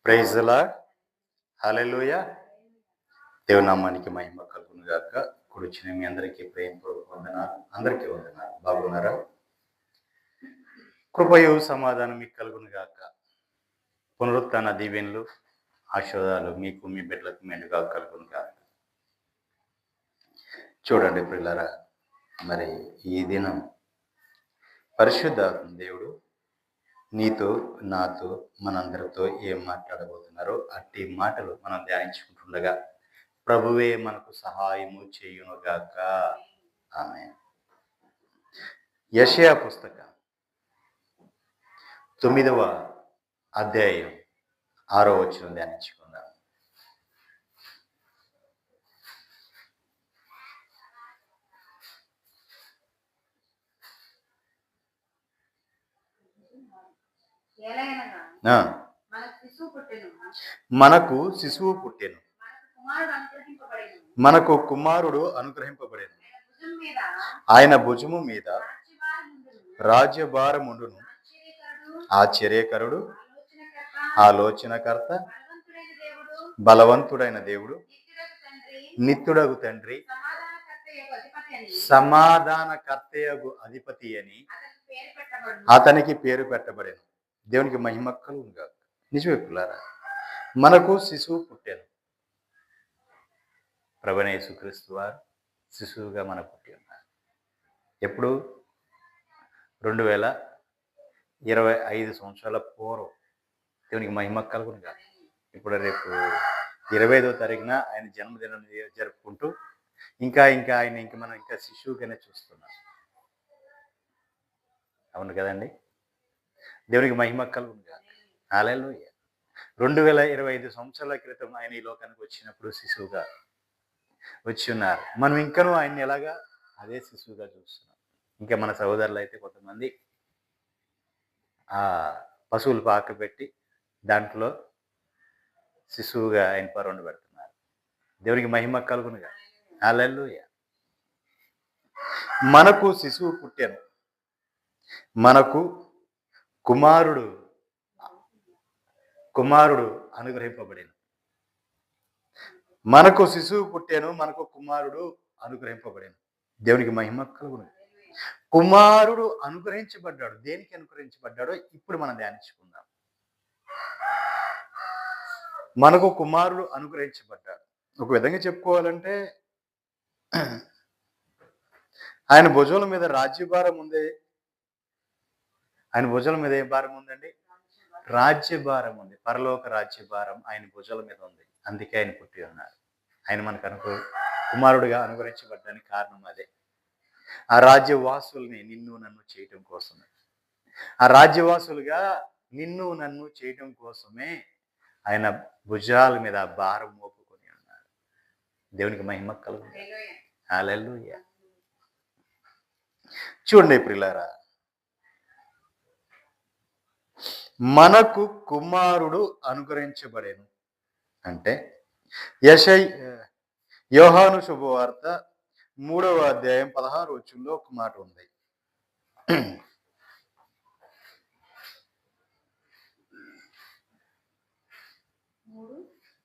Praise the lord. హల్లెలూయా. దేవుని నామానికి మహిమ కలుగును గాక. కూడొచ్చిన మీ అందరికీ ప్రేమపూర్వక వందనాలు. అందరికీ వందనాలు. బాగున్నారా? కృపయు సమాధానం మీకు కలుగును గాక. పునరుత్థాన దీవెనలు ఆశీర్వాదాలు మీకు మీ బిడ్డలకు మెండుగా కలుగును గాక. చూడండి పిల్లరా, మరి ఈ దినం పరిశుద్ధాత్మ దేవుడు నీతో నాతో మనందరితో ఏం మాట్లాడబోతున్నారో అట్టి మాటలు మనం ధ్యానించుకుంటుండగా ప్రభువే మనకు సహాయము చేయునుగాక. ఆమేన్. యెషయా పుస్తకం 9వ అధ్యాయం 6వ వచనం ధ్యానించుకుందాం. మనకు శిశువు పుట్టెను, మనకు కుమారుడు అనుగ్రహింపబడెను. ఆయన భుజము మీద రాజ్యభారముండును. ఆశ్చర్యకరుడు, ఆలోచనకర్త, బలవంతుడైన దేవుడు, నిత్యుడగు తండ్రి, సమాధానకర్తయగు అధిపతి అని అతనికి పేరు పెట్టబడెను. దేవునికి మహిమ కలుగును గాక. నిజమే పిల్లారా, మనకు శిశువు పుట్టాను. ప్రభువైన యేసుక్రీస్తు వారు శిశువుగా మనకు పుట్టి ఉన్నారు. ఎప్పుడు? 2025 సంవత్సరాల పూర్వం. దేవునికి మహిమ కలుగును గాక. ఇప్పుడు రేపు 25వ తారీఖున ఆయన జన్మదినం జరుపుకుంటూ ఇంకా ఆయన మనం ఇంకా శిశువుగానే చూస్తున్నాం. అవును కదండి? దేవునికి మహిమ కలుగును గాక. హల్లెలూయా. 2025 సంవత్సరాల క్రితం ఆయన ఈ లోకానికి వచ్చినప్పుడు శిశువుగా వచ్చి ఉన్నారు. మనం ఇంకనూ ఆయన్ని ఎలాగా అదే శిశువుగా చూస్తున్నాం. ఇంకా మన సహోదరులు అయితే కొంతమంది పశువులు పాక పెట్టి దాంట్లో శిశువుగా ఆయన పరుండు పెడుతున్నారు. దేవునికి మహిమ కలుగునుగా. హల్లెలూయా. మనకు శిశువు పుట్టాను, మనకు కుమారుడు అనుగ్రహింపబడేను. మనకు శిశువు పుట్టాను, మనకు కుమారుడు అనుగ్రహింపబడేను. దేవునికి మహిమ కలుగును. కుమారుడు అనుగ్రహించబడ్డాడు. దేనికి అనుగ్రహించబడ్డాడో ఇప్పుడు మనం ధ్యానించుకుందాం. మనకు కుమారుడు అనుగ్రహించబడ్డాడు. ఒక విధంగా చెప్పుకోవాలంటే ఆయన భుజముల మీద రాజ్యభారం ఉంది. ఆయన భుజాల మీద ఏం భారం ఉందండి? రాజ్యభారం ఉంది. పరలోక రాజ్యభారం ఆయన భుజాల మీద ఉంది. అందుకే ఆయన పుట్టి ఉన్నారు. ఆయన మనకు కుమారుడిగా అనుగ్రహించబడ్డానికి కారణం అదే. ఆ రాజ్యవాసుల్ని నిన్ను నన్ను చేయటం కోసమే, ఆ రాజ్యవాసులుగా నిన్ను నన్ను చేయటం కోసమే ఆయన భుజాల మీద భారం మోపుకొని ఉన్నారు. దేవునికి మహిమ కలుగును. హల్లెలూయా. చూడండి ప్రియులారా, మనకు కుమారుడు అనుగ్రహించబడేను అంటే యోహాను శుభవార్త 3వ అధ్యాయం 16వ వచనంలో ఒక మాట ఉంది.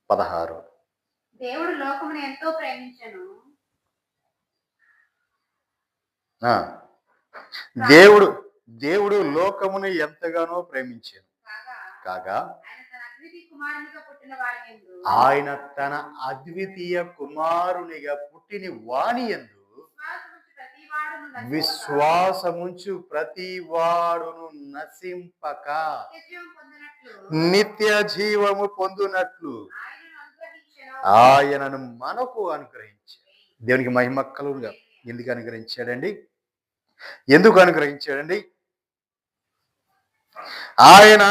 16. దేవుడు లోకమును ఎంతో ప్రేమించెను. దేవుడు లోకమును ఎంతగానో ప్రేమించాను కాగా ఆయన తన అద్వితీయ కుమారునిగా పుట్టిన వాని యందు విశ్వాసముంచు ప్రతి వాడును నశింపక నిత్య జీవము పొందునట్లు ఆయనను మనకు అనుగ్రహించాడు. దేవునికి మహిమ కలుగునుగా. ఎందుకు అనుగ్రహించాడండి? ఆయన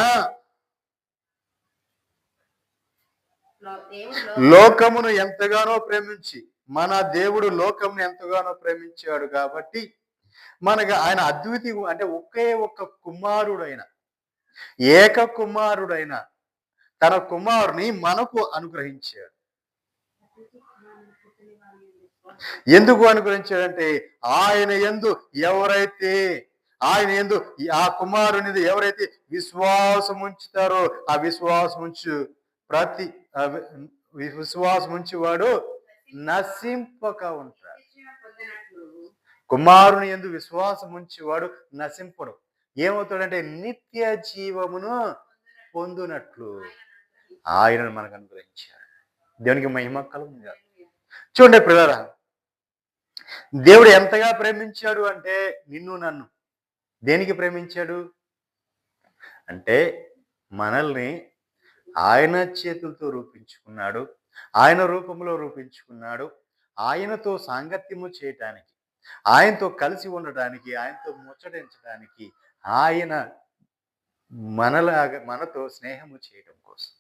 లోకమును ఎంతగానో ప్రేమించి, మన దేవుడు లోకమును ఎంతగానో ప్రేమించాడు కాబట్టి మనకు ఆయన అద్వితీయ అంటే ఒకే ఒక్క కుమారుడైన, ఏక కుమారుడైన తన కుమారుని మనకు అనుగ్రహించాడు. ఎందుకు అనుగ్రహించాడంటే ఆయన యందు ఆ కుమారునిది ఎవరైతే విశ్వాసం ఉంచుతారో ఆ విశ్వాసం ఉంచు ప్రతి విశ్వాసం ఉంచేవాడు నశింపక ఉంటాడు. నిత్యజీవం పొందినట్లు కుమారుని యందు విశ్వాసం ఉంచేవాడు నశింపడు. ఏమవుతాడంటే నిత్య జీవమును పొందునట్లు ఆయనను మనకు అనుగ్రహించాడు. దేవునికి మహిమ కలుగును గాక. చూడండి ప్రియులారా, దేవుడు ఎంతగా ప్రేమించాడు అంటే నిన్ను నన్ను దేనికి ప్రేమించాడు అంటే మనల్ని ఆయన చేతులతో రూపించుకున్నాడు, ఆయన రూపంలో రూపించుకున్నాడు. ఆయనతో సాంగత్యము చేయటానికి, ఆయనతో కలిసి ఉండటానికి, ఆయనతో ముచ్చటించడానికి, ఆయన మనతో స్నేహము చేయటం కోసం.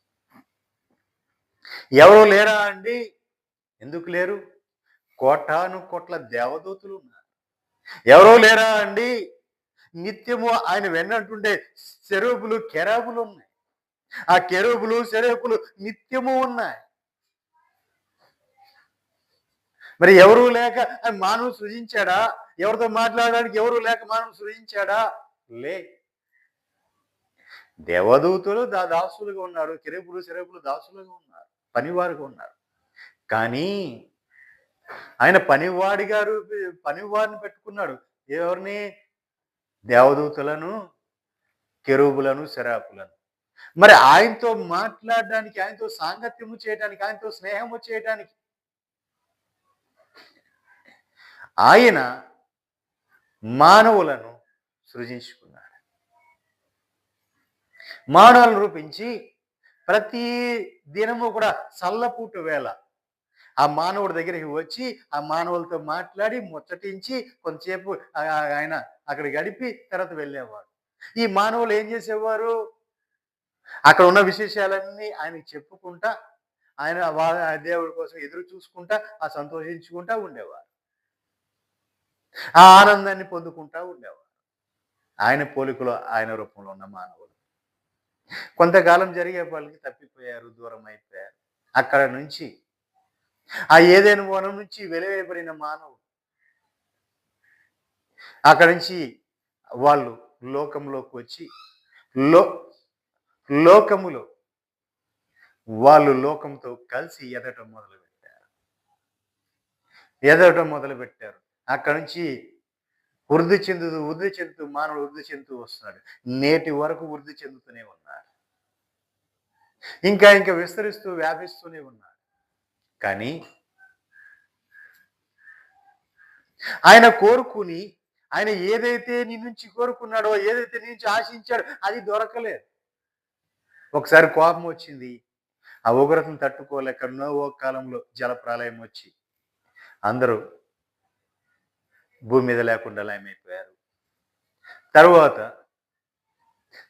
ఎవరు లేరా అండి? ఎందుకు లేరు? కోటాను కోట్ల దేవదూతులు ఉన్నారు. ఎవరో లేరా అండి? నిత్యము ఆయన వెన్నంటుండే కెరూబులు కెరాబులు ఉన్నాయి. ఆ కెరూబులు సెరూబులు నిత్యము ఉన్నాయి. మరి ఎవరు లేక మానవుడు సృజించాడా? ఎవరితో మాట్లాడడానికి ఎవరు లేక మానవుడు సృజించాడా? లే. దేవదూతులు దాసులుగా ఉన్నారు, కెరూబులు సెరూబులు దాసులుగా ఉన్నారు, పనివారుగా ఉన్నారు. కానీ ఆయన పనివారిని పెట్టుకున్నాడు. ఎవరిని? దేవదూతులను, కెరూబులను, సెరాపులను. మరి ఆయనతో మాట్లాడడానికి, ఆయనతో సాంగత్యము చేయడానికి, ఆయనతో స్నేహము చేయడానికి ఆయన మానవులను సృజించుకున్నాడు. మానవులను రూపించి ప్రతి దినము కూడా సల్లపూట వేళ ఆ మానవుడి దగ్గరికి వచ్చి ఆ మానవులతో మాట్లాడి ముచ్చటించి కొంతసేపు ఆయన అక్కడ గడిపి తర్వాత వెళ్ళేవాడు. ఈ మానవులు ఏం చేసేవారు? అక్కడ ఉన్న విశేషాలన్నీ ఆయనకి చెప్పుకుంటా, ఆయన దేవుడి కోసం ఎదురు చూసుకుంటా, ఆ సంతోషించుకుంటా ఉండేవారు. ఆ ఆనందాన్ని పొందుకుంటా ఉండేవారు. ఆయన పోలికలో, ఆయన రూపంలో ఉన్న మానవులు కొంతకాలం జరిగే వాళ్ళకి తప్పిపోయారు, దూరం అయిపోయారు. అక్కడ నుంచి ఆ ఏదైనా వనం నుంచి వెలువబడిన మానవుడు అక్కడి నుంచి వాళ్ళు లోకంలోకి వచ్చి లోకములో వాళ్ళు లోకంతో కలిసి ఎదగటం మొదలుపెట్టారు. అక్కడి నుంచి వృద్ధి చెందుతూ మానవుడు వృద్ధి చెందుతూ వస్తున్నాడు. నేటి వరకు వృద్ధి చెందుతూనే ఉన్నాడు. ఇంకా విస్తరిస్తూ వ్యాపిస్తూనే ఉన్నాడు. కానీ ఆయన కోరుకుని, ఆయన ఏదైతే నీ నుంచి కోరుకున్నాడో, ఏదైతే నీ నుంచి ఆశించాడో అది దొరకలేదు. ఒకసారి కోపం వచ్చింది. ఆ ఉగ్రతను తట్టుకోలేక నోవహు కాలంలో జలప్రళయం వచ్చి అందరూ భూమి మీద లేకుండా లయమైపోయారు. తరువాత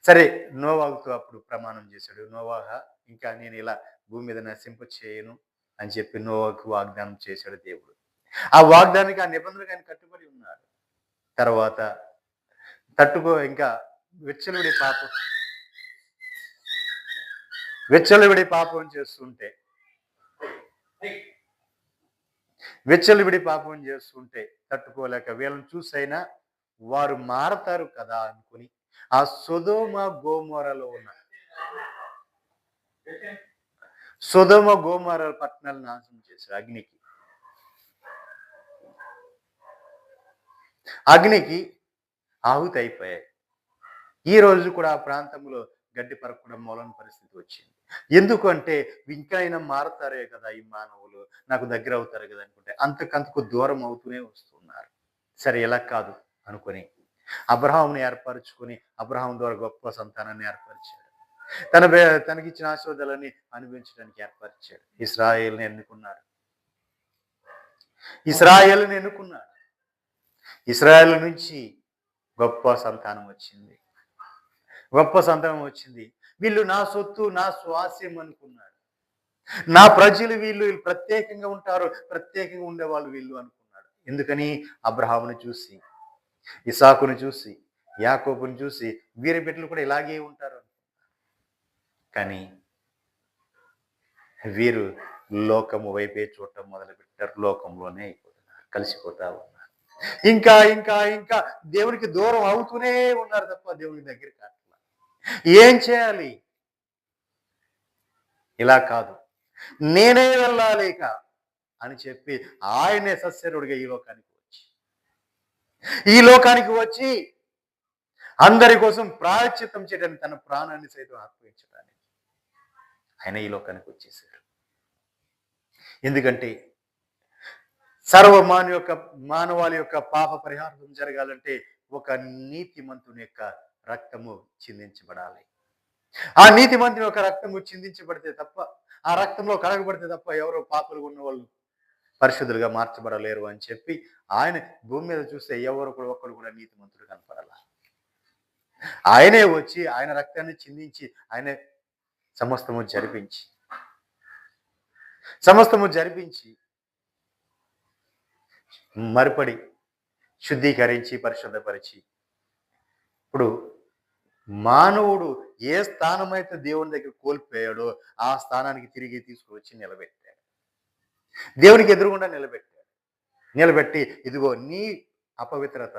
సరే నోవాహుతో అప్పుడు ప్రమాణం చేశాడు. నోవాహా, ఇంకా నేను ఇలా భూమి మీద నశింప చేయను అని చెప్పి నోవాహుకు వాగ్దానం చేశాడు దేవుడు. ఆ వాగ్దానానికి, ఆ నిబంధనకు ఆయన కట్టుబడి ఉన్నాడు. తర్వాత ఇంకా విచ్చలవిడి పాపం చేస్తుంటే తట్టుకోలేక వీళ్ళని చూసైనా వారు మారతారు కదా అనుకుని ఆ సొదొమ గోమోర పట్టణాలను నాశనం చేశారు. అగ్నికి ఆహుతి అయిపోయాయి. ఈ రోజు కూడా ఆ ప్రాంతంలో గడ్డి పరకడం మూలని పరిస్థితి వచ్చింది. ఎందుకంటే ఇంకా అయినా మారతారే కదా ఈ మానవులు, నాకు దగ్గర అవుతారు కదా అనుకుంటే అంతకంతకు దూరం అవుతూనే వస్తున్నారు. సరే ఇలా కాదు అనుకుని అబ్రహాముని ఏర్పరచుకుని అబ్రహాం ద్వారా గొప్ప సంతానాన్ని ఏర్పరిచాడు. తనకిచ్చిన ఆశీర్వాదాలని అనుభవించడానికి ఏర్పరిచాడు. ఇశ్రాయేలుని ఎన్నుకున్నాడు. ఇశ్రాయేలు నుంచి గొప్ప సంతానం వచ్చింది. వీళ్ళు నా సొత్తు, నా స్వాస్యం అనుకున్నాడు. నా ప్రజలు వీళ్ళు ప్రత్యేకంగా ఉంటారు, ప్రత్యేకంగా ఉండేవాళ్ళు వీళ్ళు అనుకున్నాడు. ఎందుకని? అబ్రహాముని చూసి, ఇసాకుని చూసి, యాకోబుని చూసి వీరి బిడ్డలు కూడా ఇలాగే ఉంటారు. కానీ వీరు లోకము వైపే చూడటం మొదలుపెట్టారు. లోకంలోనే అయిపోతున్నారు, కలిసిపోతా ఉన్నారు. ఇంకా దేవునికి దూరం అవుతూనే ఉన్నారు తప్ప దేవునికి దగ్గరికి కావట్లేదు. ఏం చేయాలి? ఇలా కాదు, నేనే వెళ్ళాలి ఇక అని చెప్పి ఆయనే సస్యరుడిగా ఈ లోకానికి వచ్చి అందరి కోసం ప్రాయశ్చిత్తం చేయడానికి, తన ప్రాణాన్ని సైతం అర్పించడానికి ఆయన ఈ లోకానికి వచ్చేసారు. ఎందుకంటే మానవాళి యొక్క పాప పరిహారం జరగాలంటే ఒక నీతిమంతుని యొక్క రక్తము చిందించబడాలి. ఆ నీతిమంతుని యొక్క రక్తము చిందించబడితే తప్ప, ఆ రక్తంలో కడగబడితే తప్ప ఎవరో పాపలు ఉన్న వాళ్ళు పరిశుద్ధులుగా మార్చబడలేరు అని చెప్పి ఆయన భూమి మీద చూస్తే ఎవరు కూడా ఒక్కడు కూడా నీతిమంతుడు కనపడాల. ఆయనే వచ్చి ఆయన రక్తాన్ని చిందించి ఆయనే సమస్తము జరిపించి మరుపడి శుద్ధీకరించి పరిశుద్ధపరిచి ఇప్పుడు మానవుడు ఏ స్థానమైతే దేవుని దగ్గర కోల్పోయాడో ఆ స్థానానికి తిరిగి తీసుకువచ్చి నిలబెట్టాడు. దేవునికి ఎదురుగుండా నిలబెట్టి ఇదిగో నీ అపవిత్రత,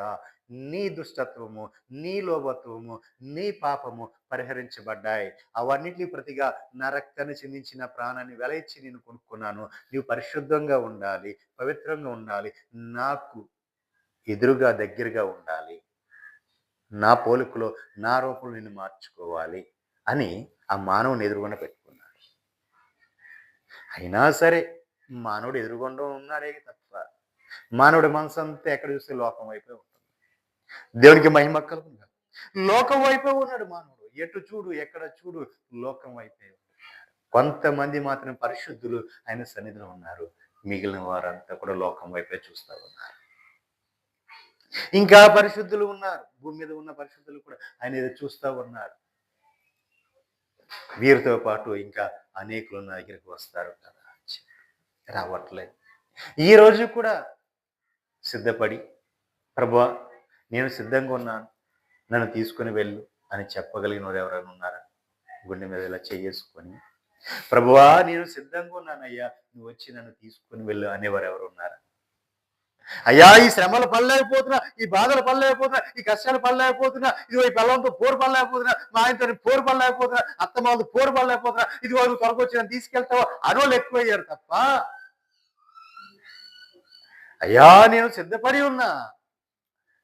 నీ దుష్టత్వము, నీ లోభత్వము, నీ పాపము పరిహరించబడ్డాయి. అవన్నిటిని ప్రతిగా నా రక్తాన్ని చిందించిన ప్రాణాన్ని వెల ఇచ్చి నేను కొనుక్కున్నాను. నీవు పరిశుద్ధంగా ఉండాలి, పవిత్రంగా ఉండాలి, నాకు ఎదురుగా దగ్గరగా ఉండాలి, నా పోలికలో నా రూపంలో నిన్ను మార్చుకోవాలి అని ఆ మానవుని ఎదురుగుండా పెట్టుకున్నాడు. అయినా సరే మానవుడు ఎదురుగుండా ఉన్నాడే తప్ప మానవుడి మనసు అంతా ఎక్కడ చూస్తే లోకం వైపే ఉంటుంది. దేవునికి మహిమ కలుగును. లోకం వైపే ఉన్నాడు మానవుడు. ఎటు చూడు ఎక్కడ చూడు లోకం వైపే ఉన్నాడు. కొంతమంది మాత్రం పరిశుద్ధులు ఆయన సన్నిధిలో ఉన్నారు. మిగిలిన వారంతా కూడా లోకం వైపే చూస్తూ ఉన్నారు. ఇంకా పరిశుద్ధులు ఉన్నారు, భూమి మీద ఉన్న పరిశుద్ధులు కూడా ఆయన ఏదో చూస్తూ ఉన్నారు. వీరితో పాటు ఇంకా అనేకులు నా దగ్గరికి వస్తారు కదా, రావట్లేదు. ఈ రోజు కూడా సిద్ధపడి ప్రభువా నేను సిద్ధంగా ఉన్నాను, నన్ను తీసుకుని వెళ్ళు అని చెప్పగలిగిన వారు ఎవరైనా ఉన్నారా? గుండె మీద ఇలా చేసుకొని ప్రభువా నేను సిద్ధంగా ఉన్నానయ్యా, నువ్వు వచ్చి నన్ను తీసుకుని వెళ్ళు అనేవారు ఎవరు ఉన్నారా? అయ్యా ఈ శ్రమలు పడలేకపోతున్నా, ఈ బాధలు పడలేకపోతున్నా, ఈ కష్టాలు పడలేకపోతున్నా, ఇదిగో ఈ పిల్లలతో పోరు పడలేకపోతున్నా, మా ఆయనతో పోరు పడలేకపోతున్నా, అత్తమాలతో పోరు పడలేకపోతున్నా, ఇదిగో నువ్వు త్వరగా వచ్చి నన్ను తీసుకెళ్తావా అనోళ్ళు ఎక్కువయ్యారు తప్ప అయ్యా నేను సిద్ధపడి ఉన్నా,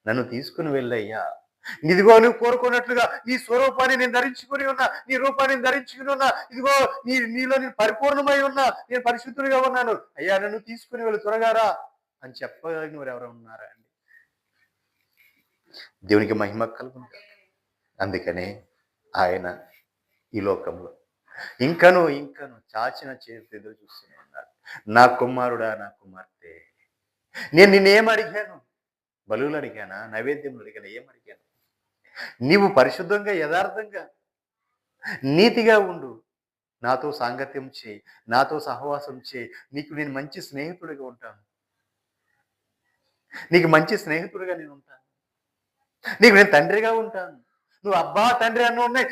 నన్ను తీసుకుని వెళ్ళయ్యా, ఇదిగో నువ్వు కోరుకున్నట్లుగా నీ స్వరూపాన్ని నేను ధరించుకుని ఉన్నా, నీ రూపాన్ని ధరించుకుని ఉన్నా, ఇదిగో నీలో నేను పరిపూర్ణమై ఉన్నా, నేను పరిశుద్ధుడిగా ఉన్నాను, అయ్యా నన్ను తీసుకుని వెళ్ళు త్వరగా రా అని చెప్పగలిగిన వారు ఎవరు ఉన్నారా అండి? దేవునికి మహిమ కలుగును. అందుకనే ఆయన ఈ లోకంలో ఇంకను చాచిన చేతి ఎదురు చూస్తూనే ఉన్నాడు. నా కుమారుడా, నా కుమార్తె, నేను నిన్నేం అడిగాను? బలువులు అడిగానా? నైవేద్యములు అడిగానా? ఏమడిగాను? నీవు పరిశుద్ధంగా, యథార్థంగా, నీతిగా ఉండు, నాతో సాంగత్యం చేయి, నాతో సహవాసం చేయి, నీకు నేను మంచి స్నేహితుడిగా ఉంటాను, నీకు మంచి స్నేహితుడిగా నేను ఉంటాను, నీకు నేను తండ్రిగా ఉంటాను. నువ్వు అబ్బా తండ్రి అన్న ఉన్నాయి,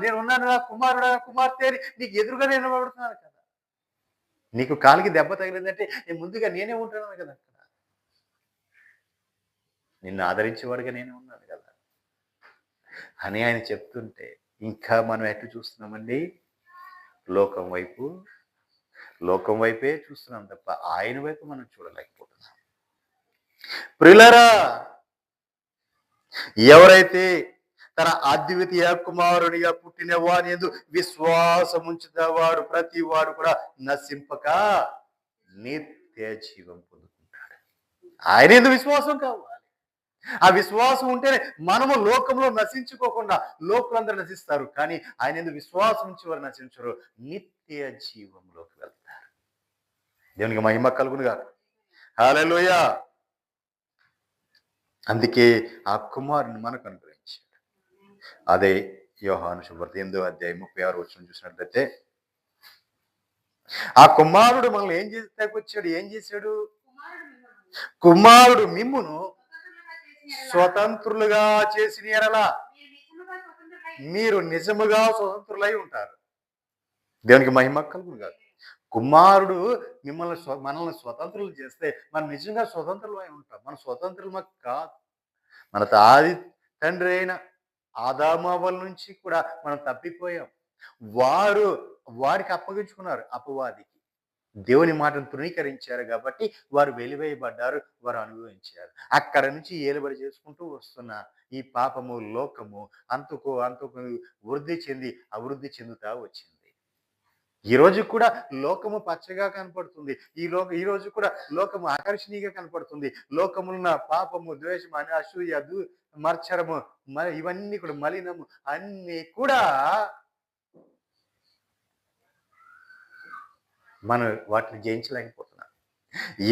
నేను ఉన్నాను నా కుమారుడా కుమార్తె అని నీకు ఎదురుగా నేను నిలబడుతున్నాను కదా. నీకు కాలికి దెబ్బ తగిలిందంటే నేను ముందుగా నేనే ఉంటున్నాను కదా, అక్కడ నిన్ను ఆదరించేవాడిగా నేనే ఉన్నాను కదా అని ఆయన చెప్తుంటే ఇంకా మనం ఎటు చూస్తున్నామండి? లోకం వైపే చూస్తున్నాం తప్ప ఆయన వైపు మనం చూడలేకపోతున్నాం. ప్రియులారా, ఎవరైతే తన అద్వితీయ కుమారునిగా పుట్టిన వాని యందు విశ్వాసం ఉంచుతావాడు ప్రతి వాడు కూడా నశింపక నిత్య జీవం పొందుకుంటాడు. ఆయన యందు విశ్వాసం కావాలి. ఆ విశ్వాసం ఉంటేనే మనము లోకంలో నశించుకోకుండా, లోకులందరూ నశిస్తారు కానీ ఆయన యందు విశ్వాసం ఉంచి వారు నశించరు, నిత్య జీవంలోకి వెళ్తారు. దేవునికి మహిమ కలుగునుగా. హల్లెలూయా. అందుకే ఆ కుమారుని మనకు అనుగ్రహించాడు. అదే యోహాను సువార్త 8వ అధ్యాయం 36వ వచనం చూసినట్లయితే, ఆ కుమారుడు మనల్ని ఏం చేశాడు? కుమారుడు మిమ్మును స్వతంత్రులుగా చేసిన ఎడల మీరు నిజముగా స్వతంత్రులై ఉంటారు. దేవునికి మహిమ కలుగును కాదు. కుమారుడు మనల్ని స్వతంత్రులు చేస్తే మనం నిజంగా స్వతంత్రులై ఉంటాం. మన స్వతంత్రులు కాదు, మన ఆది తండ్రి అయిన ఆదాము అవ్వల నుంచి కూడా మనం తప్పిపోయాం. వారు వారికి అప్పగించుకున్నారు అపవాదికి. దేవుని మాటను తృణీకరించారు కాబట్టి వారు వెలివేయబడ్డారు, వారు అనుభవించారు. అక్కడ నుంచి ఏలుబడి చేసుకుంటూ వస్తున్న ఈ పాపము, లోకము అంతకు అంతకు వృద్ధి చెంది అభివృద్ధి చెందుతా వచ్చింది. ఈ రోజు కూడా లోకము పచ్చగా కనపడుతుంది. ఈ రోజు కూడా లోకము ఆకర్షణీయంగా కనపడుతుంది. లోకమున్న పాపము, ద్వేషము, అసూయ, మత్సరము, ఇవన్నీ కూడా మలినము అన్నీ కూడా మనం వాటిని జయించలేకపోతున్నాం.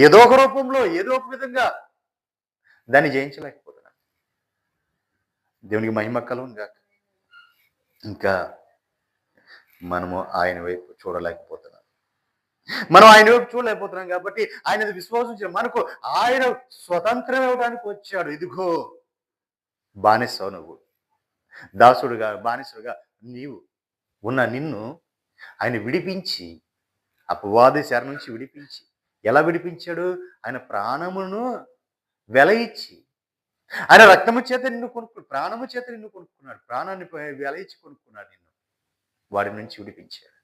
ఏదో ఒక రూపంలో, ఏదో ఒక విధంగా దాన్ని జయించలేకపోతున్నాం. దేవునికి మహిమ కలుగును గాక. ఇంకా మనము ఆయన వైపు చూడలేకపోతున్నాం. మనం ఆయన వైపు చూడలేకపోతున్నాం కాబట్టి ఆయన విశ్వాసం మనకు ఆయన స్వతంత్రం ఇవ్వడానికి వచ్చాడు. ఇదిగో బానిసవు నువ్వు, దాసుడుగా బానిసుడుగా నీవు ఉన్న నిన్ను ఆయన విడిపించి, అపవాది శర నుంచి విడిపించి, ఎలా విడిపించాడు? ఆయన ప్రాణమును వెల ఇచ్చి, ఆయన రక్తము చేత నిన్ను ప్రాణము చేత నిన్ను కొనుక్కున్నాడు. ప్రాణాన్ని వెల ఇచ్చి కొనుక్కున్నాడు నిన్ను. వాడి నుంచి విడిపించాడు.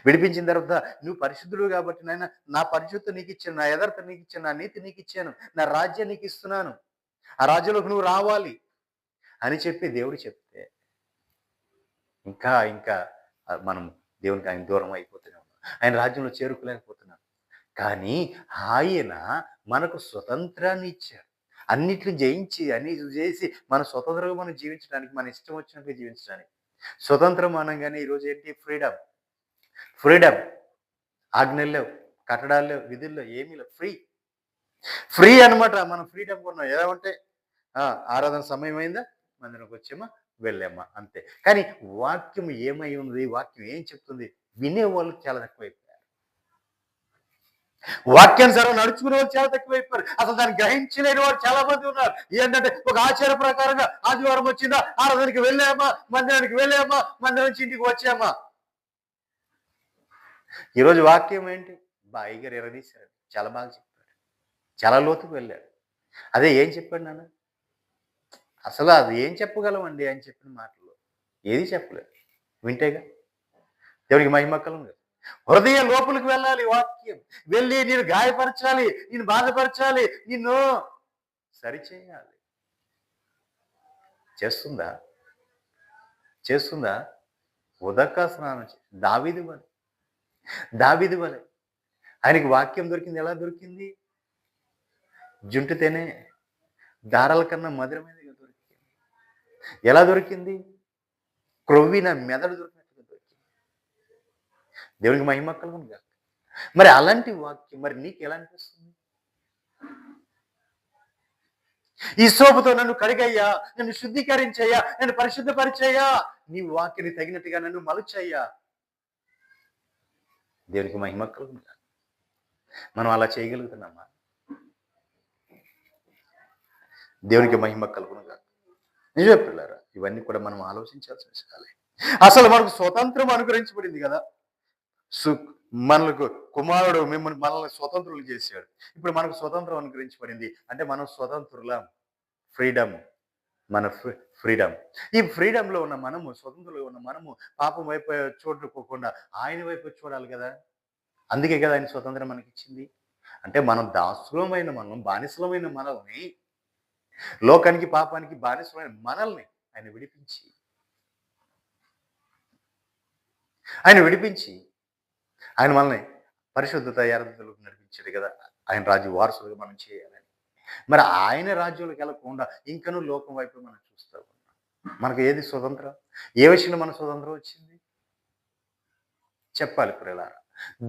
విడిపించిన తర్వాత నువ్వు పరిశుద్ధుడు కాబట్టి నాయన నా పరిశుద్ధత నీకు ఇచ్చాను, నా యథార్థత నీకు ఇచ్చాను, నా నీతి నీకు ఇచ్చాను, నా రాజ్యం నీకు ఇస్తున్నాను, ఆ రాజ్యంలోకి నువ్వు రావాలి అని చెప్పి దేవుడు చెప్తే ఇంకా ఇంకా మనం దేవునికి ఆయన దూరం అయిపోతూనే ఉన్నాం. ఆయన రాజ్యంలో చేరుకోలేకపోతున్నాం. కానీ ఆయన మనకు స్వతంత్రాన్ని ఇచ్చాడు. అన్నిటిని జయించి అన్ని చేసి మన స్వతంత్రంగా మనం జీవించడానికి, మన ఇష్టం వచ్చినట్టుగా జీవించడానికి. స్వతంత్రం అనగానే ఈరోజు ఏంటి? ఫ్రీడమ్. ఆజ్ఞలు లేవు, కట్టడాలు లేవు, విధుల్లో ఏమీ లేవు. ఫ్రీ అనమాట. మనం ఫ్రీడమ్ కొన్నాం. ఎలా అంటే ఆరాధన సమయం అయిందా, మందిరంకి వచ్చామా, వెళ్ళామా, అంతే. కానీ వాక్యం ఏమై ఉంది, వాక్యం ఏం చెప్తుంది, వినేవాళ్ళు చాలా తక్కువైపోయారు. వాక్యానుసారం నడుచుకునే వాళ్ళు చాలా తక్కువైపోయారు. అసలు దాన్ని గ్రహించలేని వారు చాలా మంది ఉన్నారు. ఏంటంటే ఒక ఆచార ప్రకారంగా ఆదివారం వచ్చిందా, ఆరాధనకి వెళ్ళామా, మందిరానికి వెళ్ళామా, మందిరం నుంచి ఇంటికి వచ్చామా. ఈరోజు వాక్యం ఏంటి? బాయిగారు ఎరదీశారు, చాలా బాగా చెప్పాడు, చాలా లోతుకు వెళ్ళాడు. అదే ఏం చెప్పాడు నాన్న? అసలు అది ఏం చెప్పగలమండి ఆయన చెప్పిన మాటల్లో? ఏది చెప్పలేదు, వింటేగా. దేవునికి మహిమ కలుగును. హృదయ లోపలికి వెళ్ళాలి వాక్యం. వెళ్ళి నేను గాయపరచాలి, నేను బాధపరచాలి, నిన్ను సరిచేయాలి. చేస్తుందా? ఉదక స్నానం దావీదు వలె ఆయనకి వాక్యం దొరికింది. ఎలా దొరికింది? జుంటితేనే దారాల కన్నా మధురమైనదిగా దొరికింది. ఎలా దొరికింది? క్రొవ్విన మెదడు దొరికినట్టుగా దొరికింది. దేవునికి మహిమ కలుగును గాక. మరి అలాంటి వాక్యం మరి నీకు ఎలా అనిపిస్తుంది? ఈ సోపుతో నన్ను కడిగయ్యా, నన్ను శుద్ధీకరించయ్యా, నన్ను పరిశుద్ధపరిచయ్యా, నీ వాక్యని తగినట్టుగా నన్ను మలుచయ్యా. దేవునికి మహిమ కలుగును గాక. మనం అలా చేయగలుగుతున్నామా? దేవునికి మహిమ కలుగును గాక. నిజమే పిల్లారా, ఇవన్నీ కూడా మనం ఆలోచించాల్సిన విషయాలే. అసలు మనకు స్వతంత్రం అనుగ్రహించబడింది కదా. మనకు కుమారుడు మనల్ని స్వతంత్రులు చేశాడు. ఇప్పుడు మనకు స్వతంత్రం అనుగ్రహించబడింది అంటే మనం స్వతంత్రులం. మన ఫ్రీడమ్. ఈ ఫ్రీడంలో ఉన్న మనము, స్వతంత్రంలో ఉన్న మనము పాపం వైపు చూడకోకుండా ఆయన వైపు చూడాలి కదా. అందుకే కదా ఆయన స్వతంత్రం మనకి ఇచ్చింది. అంటే మనం దాసులమైన బానిసలమైన మనల్ని, లోకానికి పాపానికి బానిసలమైన మనల్ని ఆయన విడిపించి ఆయన మనల్ని పరిశుద్ధత యథార్థతలోకి నడిపించాడు కదా. ఆయన రాజ్య వారసులుగా మనం చేయాలని. మరి ఆయన రాజ్యంలోకి వెళ్ళకుండా ఇంకనూ లోకం వైపు మనం చూస్తూ ఉన్నాం. మనకు ఏది స్వతంత్రం? ఏ విషయంలో మన స్వతంత్రం వచ్చింది చెప్పాలి ప్రియులారా.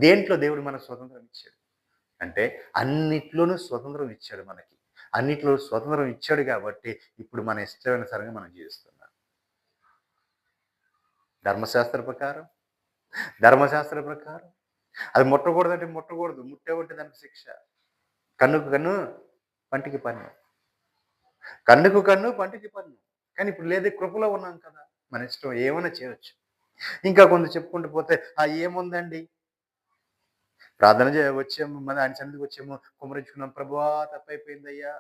దేంట్లో దేవుడు మనకు స్వతంత్రం ఇచ్చాడు అంటే అన్నిట్లోనూ స్వతంత్రం ఇచ్చాడు మనకి. అన్నిట్లో స్వతంత్రం ఇచ్చాడు కాబట్టి ఇప్పుడు మన ఇష్టమైన సరంగా మనం జీవిస్తున్నాం. ధర్మశాస్త్ర ప్రకారం అది ముట్టకూడదంటే ముట్టకూడదు, ముట్టావంటే దానికి శిక్ష. కన్నుకు కన్ను, పంటికి పన్ను. కన్నుకు కన్ను, పంటికి పన్ను. కానీ ఇప్పుడు లేదే, కృపలో ఉన్నాం కదా, మన ఇష్టం ఏమైనా చేయవచ్చు. ఇంకా కొంత చెప్పుకుంటూ పోతే ఏముందండి, ప్రార్థన వచ్చాము, మన ఆయన సన్నిధికి వచ్చాము, కుమరించుకున్నాం, ప్రభువా తప్పైపోయిందయ్యా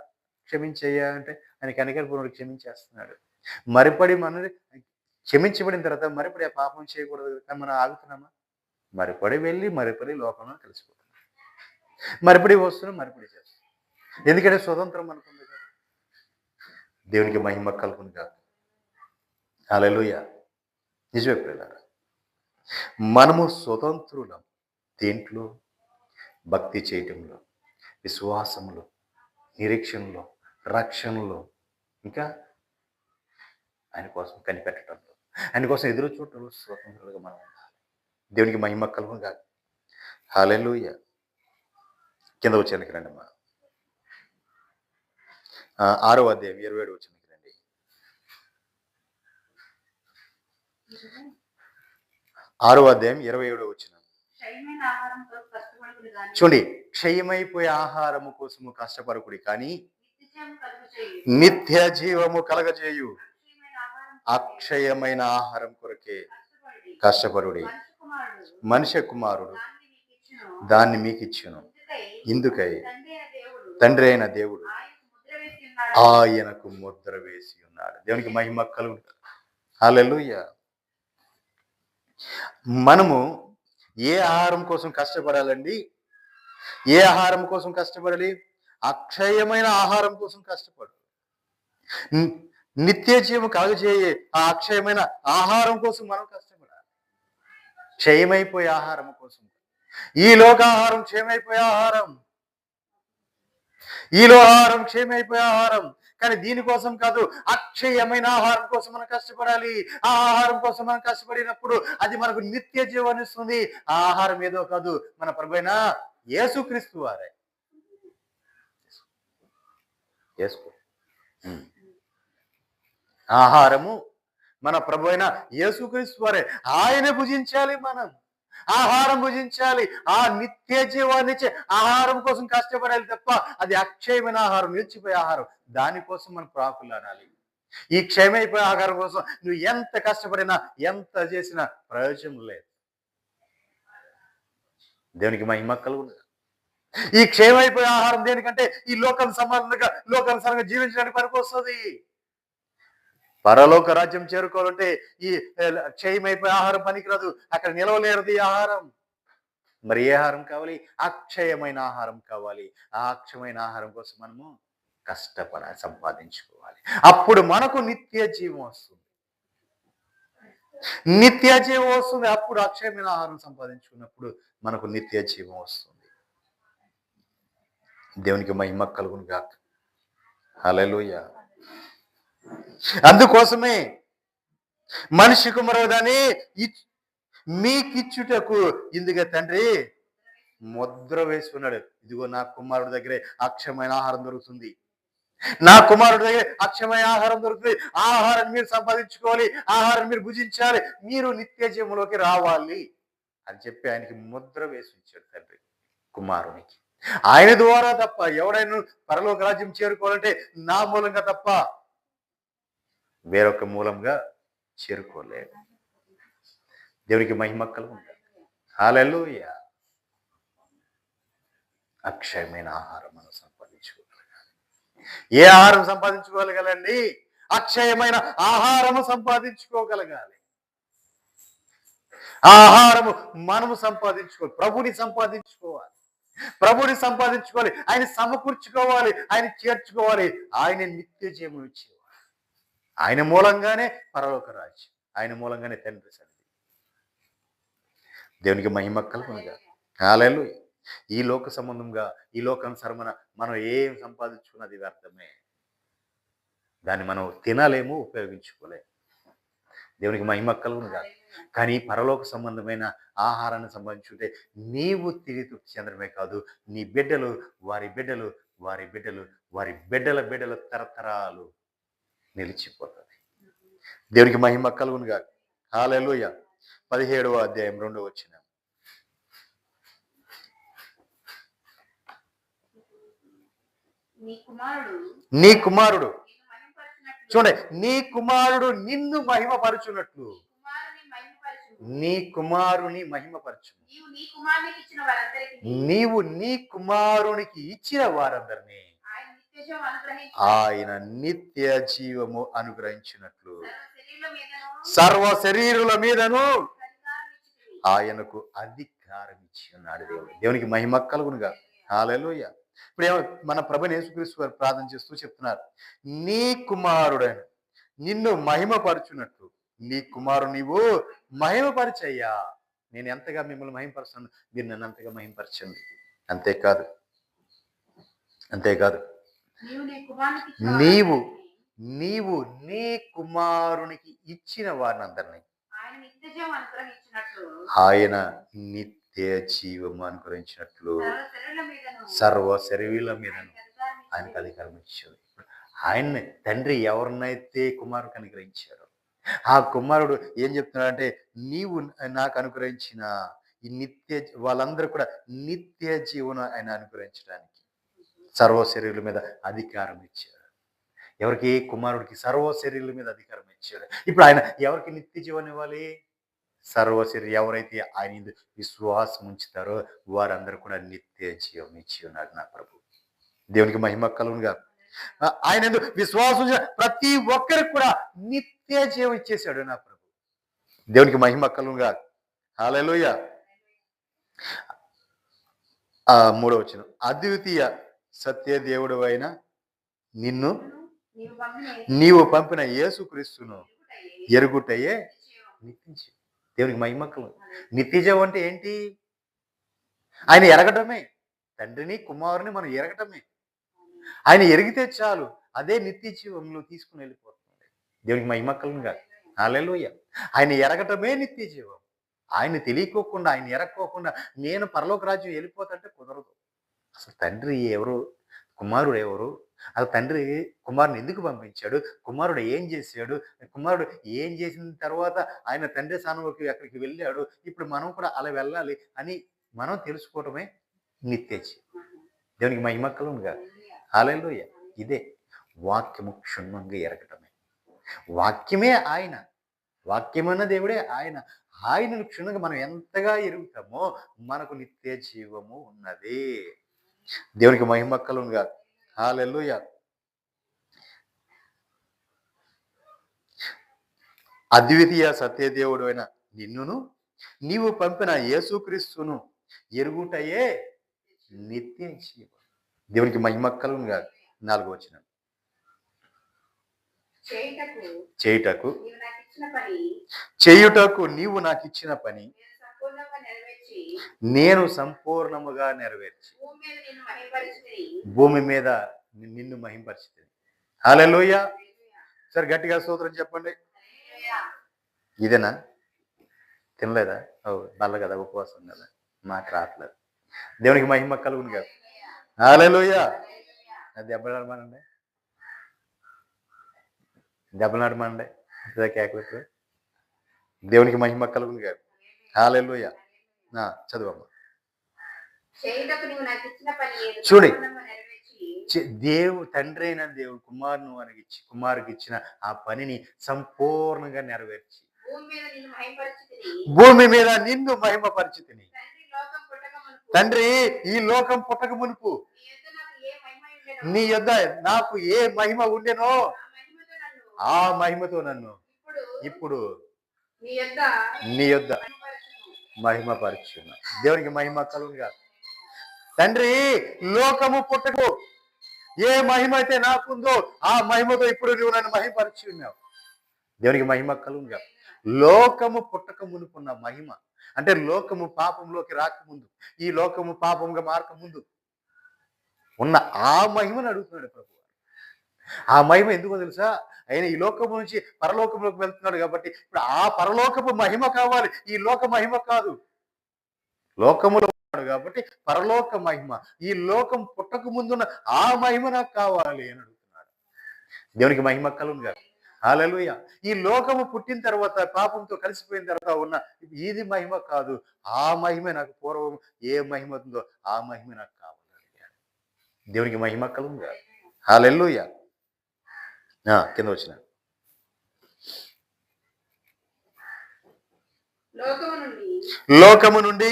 క్షమించయ్యా అంటే ఆయన కనికరపూర్వకుడు క్షమించేస్తున్నాడు. మరిపడి మనని క్షమించబడిన తర్వాత మరిపడి ఆ పాపం చేయకూడదు కానీ మనం ఆగుతున్నామా? మరిపడి వెళ్ళి మరిపడి లోకంలో కలిసిపోతున్నాం. మరిపడి వస్తున్నాం, మరిపడి చేస్తున్నాం. ఎందుకంటే స్వతంత్రం అనుకుంది కదా. దేవునికి మహిమ కలుగును కాదు. హల్లెలూయా. నిజమే ప్రియులారా, మనము స్వతంత్రులం. దేంట్లో? భక్తి చేయటంలో, విశ్వాసంలో, నిరీక్షణలో, రక్షణలో, ఇంకా ఆయన కోసం కనిపెట్టడంలో, ఆయన కోసం ఎదురు చూడటంలో స్వతంత్రులుగా మనం ఉండాలి. దేవునికి మహిమ కలుగును కాదు. హల్లెలూయా. కింద వచ్చానికి రండి అమ్మా. 6వ అధ్యాయం 27 వచ్చానికి రండి. 6వ అధ్యాయం 27 వచ్చిన. క్షయమైన ఆహారం కొరకు కష్టపడకుడి గాని చూడండి, క్షయమైపోయే ఆహారము కోసము కష్టపడకుడి కానీ నిత్యజీవము కలుగజేయు. నిత్య జీవము కలగజేయు అక్షయమైన ఆహారం అక్షయమైన ఆహారం కొరకే కష్టపడి కష్టపడుడి. మనుష్య కుమారుడు మనుష్య కుమారుడు దాన్ని మీకు ఇచ్చును. దాన్ని మీకు ఇచ్చును. ఇందుకై తండ్రి అయిన దేవుడు తండ్రి అయిన దేవుడు ఆయనకు ముద్ర వేసి ఉన్నాడు. ఆయనకు ముద్ర వేసి ఉన్నాడు. దేవునికి మహిమ కలుగును. హల్లెలూయా. మనము ఏ ఆహారం కోసం కష్టపడాలండి? ఏ ఆహారం కోసం కష్టపడాలి? అక్షయమైన ఆహారం కోసం కష్టపడు. నిత్య జీవం కలుగజేయే ఆ అక్షయమైన ఆహారం కోసం మనం కష్టపడాలి. క్షయమైపోయే ఆహారం కోసం. ఈ లోక ఆహారం క్షయమైపోయే ఆహారం. ఈలో ఆహారం క్షయమైపోయే ఆహారం. కానీ దీనికోసం కాదు, అక్షయమైన ఆహారం కోసం మనం కష్టపడాలి. ఆ ఆహారం కోసం మనం కష్టపడినప్పుడు అది మనకు నిత్య జీవాన్ని ఇస్తుంది. ఆ ఆహారం ఏదో కాదు, మన ప్రభువైన యేసుక్రీస్తు వారే. ఆహారము మన ప్రభువైన యేసుక్రీస్తు వారే. ఆయన భుజించాలి, మనం ఆహారం భుజించాలి. ఆ నిత్య జీవాన్ని ఇచ్చే ఆహారం కోసం కష్టపడాలి తప్ప అది అక్షయమైన ఆహారం, నిలిచిపోయే ఆహారం, దానికోసం మనం ప్రాకులాడాలి. ఈ క్షయమైపోయే ఆహారం కోసం నువ్వు ఎంత కష్టపడినా ఎంత చేసినా ప్రయోజనం లేదు. దేవునికి మహిమ కలుగును. ఈ క్షయమైపోయే ఆహారం దేనికంటే ఈ లోకానుసారంగా జీవించడానికి పనికొస్తుంది. పరలోక రాజ్యం చేరుకోవాలంటే ఈ క్షయమైపోయే ఆహారం పనికిరాదు. అక్కడ నిలవలేరుది ఈ ఆహారం. మరి ఏ ఆహారం కావాలి? అక్షయమైన ఆహారం కావాలి. ఆ అక్షయమైన ఆహారం కోసం మనము కష్టపడాలి, సంపాదించుకోవాలి. అప్పుడు మనకు నిత్య జీవం వస్తుంది. నిత్య జీవం వస్తుంది. అప్పుడు అక్షయమైన ఆహారం సంపాదించుకున్నప్పుడు మనకు నిత్య జీవం వస్తుంది. దేవునికి మహిమ కలుగును గాక. హల్లెలూయా. అందుకోసమే మనిషి కుమారుడని మీకిచ్చుటకు ఇందుకే తండ్రి ముద్ర వేసుకున్నాడు. ఇదిగో నా కుమారుడి దగ్గరే అక్షయమైన ఆహారం దొరుకుతుంది. నా కుమారుడి దగ్గర అక్షయమైన ఆహారం దొరుకుతుంది. ఆహారాన్ని మీరు సంపాదించుకోవాలి, ఆహారాన్ని మీరు భుజించాలి, మీరు నిత్య జీవంలోకి రావాలి అని చెప్పి ఆయనకి ముద్ర వేసి ఇచ్చాడు తండ్రి కుమారునికి. ఆయన ద్వారా తప్ప ఎవడైనా పరలోక రాజ్యం చేరుకోవాలంటే నా మూలంగా తప్ప వేరొక మూలంగా చేరుకోలేదు. దేవునికి మహిమ కలుగును. హల్లెలూయా. అక్షయమైన ఆహారం మనం సంపాదించుకోగలగాలి. ఏ ఆహారం సంపాదించుకోగలగాలండి? అక్షయమైన ఆహారము సంపాదించుకోగలగాలి. ఆహారము మనము సంపాదించుకోవాలి. ప్రభుని సంపాదించుకోవాలి. ప్రభుని సంపాదించుకోవాలి. ఆయన సమకూర్చుకోవాలి. ఆయన చేర్చుకోవాలి. ఆయన నిత్య జీవం ఇచ్చేవాడు. ఆయన మూలంగానే పరలోక రాజ్యం, ఆయన మూలంగానే తండ్రి సన్నిధి. దేవునికి మహిమ కలుగునుగా. హల్లెలూయా. ఈ లోక సంబంధంగా, ఈ లోకానుసారమైన మనం ఏం సంపాదించుకున్నది వ్యర్థమే. దాన్ని మనం తినలేము, ఉపయోగించుకోలేము. దేవునికి మహిమ కలుగునుగా. కానీ పరలోక సంబంధమైన ఆహారాన్ని సంబంధించుంటే నీవు తిరిగి తృప్తి చెందడమే కాదు, నీ బిడ్డలు, వారి బిడ్డలు, వారి బిడ్డలు, వారి బిడ్డల బిడ్డల తరతరాలు నిలిచిపోతుంది. దేవునికి మహిమ కలుగునుగా. హల్లెలూయా. 17వ అధ్యాయం 2వ వచనం. నీ కుమారుడు చూడండి, నీ కుమారుడు నిన్ను మహిమపరచునట్లు, నీ కుమారుని మహిమపరచు. నీవు నీ కుమారునికి ఇచ్చిన వారందరినీ ఆయన నిత్య జీవము అనుగ్రహించినట్లు సర్వ శరీరుల మీదను ఆయనకు అధికారం ఇచ్చి ఉన్నాడు దేవుడు. దేవునికి మహిమ కలుగునుగా. హల్లెలూయా. ఇప్పుడు మన ప్రభువైన యేసుక్రీస్తు వారు ప్రార్థన చేస్తూ చెప్తున్నారు, నీ కుమారుడైన నిన్ను మహిమపరచునట్లు నీ కుమారుడు నీవు మహిమపరిచయ్యా. నేను ఎంతగా మిమ్మల్ని మహిమపరుస్తాను, మీరు నన్ను అంతగా మహిమపరచండి. అంతేకాదు నీవు నీవు నీ కుమారునికి ఇచ్చిన వారిని అందరినీ ఆయన నిత్య జీవము అనుగ్రహించినట్లు సర్వ శరీరుల మీద ఆయనకు అధికారం ఇచ్చాడు. ఆయన్ని తండ్రి ఎవరినైతే కుమారుడికి అనుగ్రహించారో ఆ కుమారుడు ఏం చెప్తున్నాడంటే, నీవు నాకు అనుగ్రహించిన ఈ నిత్య వాళ్ళందరూ కూడా నిత్య జీవనం ఆయన అనుగ్రహించడానికి సర్వ శరీరుల మీద అధికారం ఇచ్చాడు. ఎవరికి? కుమారుడికి సర్వ శరీరుల మీద అధికారం ఇచ్చాడు. ఇప్పుడు ఆయన ఎవరికి నిత్య జీవనం ఇవ్వాలి? సర్వ శరీరం ఎవరైతే ఆయన విశ్వాసం ఉంచుతారో వారందరూ కూడా నిత్య జీవం ఇచ్చి ఉన్నాడు నా ప్రభు. దేవునికి మహిమ కలుగునుగా. ఆయన విశ్వాసం ప్రతి ఒక్కరికి కూడా నిత్య జీవం ఇచ్చేశాడు నా ప్రభు. దేవునికి మహిమ కలుగునుగా. హల్లెలూయా. 3వ వచనం, అద్వితీయ సత్య దేవుడు అయిన నిన్ను నీవు పంపిన యేసుక్రీస్తును ఎరుగుటయే నిత్య. దేవునికి మహిమ కలుగు. నిత్య జీవం అంటే ఏంటి? ఆయన ఎరగటమే. తండ్రిని కుమారుని మనం ఎరగటమే. ఆయన ఎరిగితే చాలు, అదే నిత్య జీవంలో తీసుకుని వెళ్ళిపోతుంది. దేవునికి మహిమ కలుగునుగా. హల్లెలూయా. ఆయన ఎరగటమే నిత్య జీవం. ఆయన తెలియకోకుండా, ఆయన ఎరక్కోకుండా నేను పరలోక రాజ్యం వెళ్ళిపోతుంటే కుదరదు. అసలు తండ్రి ఎవరు, కుమారుడు ఎవరు, అసలు తండ్రి కుమారుని ఎందుకు పంపించాడు, కుమారుడు ఏం చేశాడు, కుమారుడు ఏం చేసిన తర్వాత ఆయన తండ్రి స్థానంలోకి అక్కడికి వెళ్ళాడు, ఇప్పుడు మనం కూడా అలా వెళ్ళాలి అని మనం తెలుసుకోవటమే నిత్య జీవం. దేవునికి మహిమ కలుగునుగా. హల్లెలూయా. ఇదే వాక్యము క్షుణ్ణంగా ఎరగటమే. వాక్యమే ఆయన, వాక్యమైన దేవుడే ఆయన. ఆయనను క్షుణ్ణంగా మనం ఎంతగా ఎరుగుతామో మనకు నిత్య జీవము ఉన్నది. దేవునికి మహిమ కలుగునుగా. హల్లెలూయా. అద్వితీయ సత్యదేవుడు అయిన నిన్నును నీవు పంపిన యేసుక్రీస్తును ఎరుగుటయే నిత్య జీవం. దేవునికి మహిమ కలుగునుగా. 4వ వచనం, చేయుటకు నీవు నాకు ఇచ్చిన పని నేను సంపూర్ణముగా నెరవేర్చి భూమి మీద నిన్ను మహిమపరిచితిని. హల్లెలూయా. సరే గట్టిగా స్తోత్రం చెప్పండి. ఇదేనా? తినలేదా? నల్ల కదా, ఉపవాసం కదా, మాట రావట్లేదు. దేవునికి మహిమ కలుగునుగా. హల్లెలూయా. దెబ్బలాడమనండి, దెబ్బలాడమనండి, కేకలెట్టు. దేవునికి మహిమ కలుగునుగా. హల్లెలూయా. చదువమ్మ. చూడి, తండ్రి అయిన దేవుడు కుమారుకి ఇచ్చిన ఆ పనిని సంపూర్ణంగా నెరవేర్చి భూమి మీద నిన్ను మహిమపరిచితిని. తండ్రి, ఈ లోకం పుట్టక మునుపు నీ యొద్ద నాకు ఏ మహిమ ఉండెనో ఆ మహిమతో నన్ను ఇప్పుడు నీ యొద్ద మహిమపరచున్నా. దేవునికి మహిమ కలుగునుగా. తండ్రి, లోకము పుట్టకు ఏ మహిమ అయితే నాకుందో ఆ మహిమతో ఇప్పుడు నువ్వు నన్ను మహిమపరిచి ఉన్నావు. దేవునికి మహిమ కలుగునుగా. లోకము పుట్టక మునుకున్న మహిమ అంటే లోకము పాపంలోకి రాకముందు, ఈ లోకము పాపంగా మారకముందు ఉన్న ఆ మహిమను అడుగుతున్నాడు ప్రభు. ఆ మహిమ ఎందుకో తెలుసా? ఆయన ఈ లోకము నుంచి పరలోకంలోకి వెళ్తున్నాడు కాబట్టి ఇప్పుడు ఆ పరలోకపు మహిమ కావాలి, ఈ లోక మహిమ కాదు. లోకములో ఉన్నాడు కాబట్టి పరలోక మహిమ, ఈ లోకం పుట్టక ముందున్న ఆ మహిమ నాకు కావాలి అని అడుగుతున్నాడు. దేవునికి మహిమ కలుగునుగా. హల్లెలూయా. ఈ లోకము పుట్టిన తర్వాత పాపంతో కలిసిపోయిన తర్వాత ఉన్న ఇది మహిమ కాదు, ఆ మహిమ నాకు పూర్వం ఏ మహిమ ఉందో ఆ మహిమ నాకు కావాలి. దేవునికి మహిమ కలుగునుగా. హల్లెలూయా. కింద వచ్చిన లోకము నుండి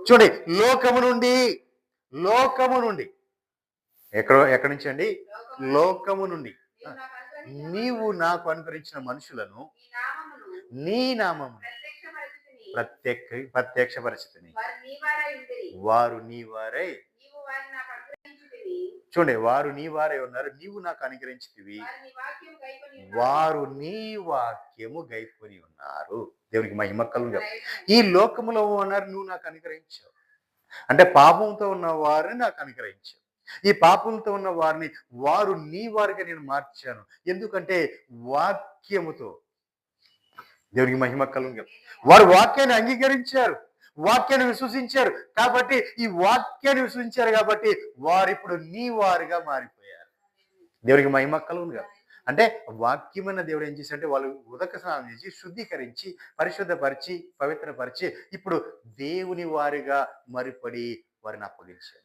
చూడండి, లోకము నుండి ఎక్కడి నుంచి అండి? లోకము నుండి నీవు నాకు అనుగ్రహించిన మనుషులను నీ నామము ప్రత్యక్షపరిచితిని. వారు నీ వారై ఉండిరి. వారు నీ వారై నీవు వారిని నాకు అనుగ్రహించితివి. చూడండి, వారు నీ వారై ఉన్నారు, నీవు నాకు అనుగ్రహించితివి. వారు నీ వాక్యము గైకొని ఉన్నారు. వారు నీ వాక్యము గైకొని ఉన్నారు. దేవునికి మహిమ కలుగును. Amen. ఈ లోకములో ఉన్నారు, నువ్వు నాకు అనుగ్రహించావు. అంటే పాపంతో ఉన్న వారిని నాకు అనుగ్రహించావు. ఈ పాపంతో ఉన్న వారిని వారు నీ వారిగా నేను మార్చాను. ఎందుకంటే వాక్యముతో, దేవునికి మహిమ కలుగును. వారు వాక్యాన్ని అంగీకరించారు, వాక్యాన్ని విశ్వసించారు. కాబట్టి ఈ వాక్యాన్ని విశ్వసించారు కాబట్టి వారు ఇప్పుడు నీ వారుగా మారిపోయారు. దేవునికి మహిమ కలుగును. అంటే వాక్యమైన దేవుడు ఏం చేశాడంటే వాళ్ళు ఉదక స్నానం చేసి శుద్ధీకరించి పరిశుద్ధపరిచి పవిత్రపరిచి ఇప్పుడు దేవుని వారిగా మరిపడి వారిని అప్పగించాడు.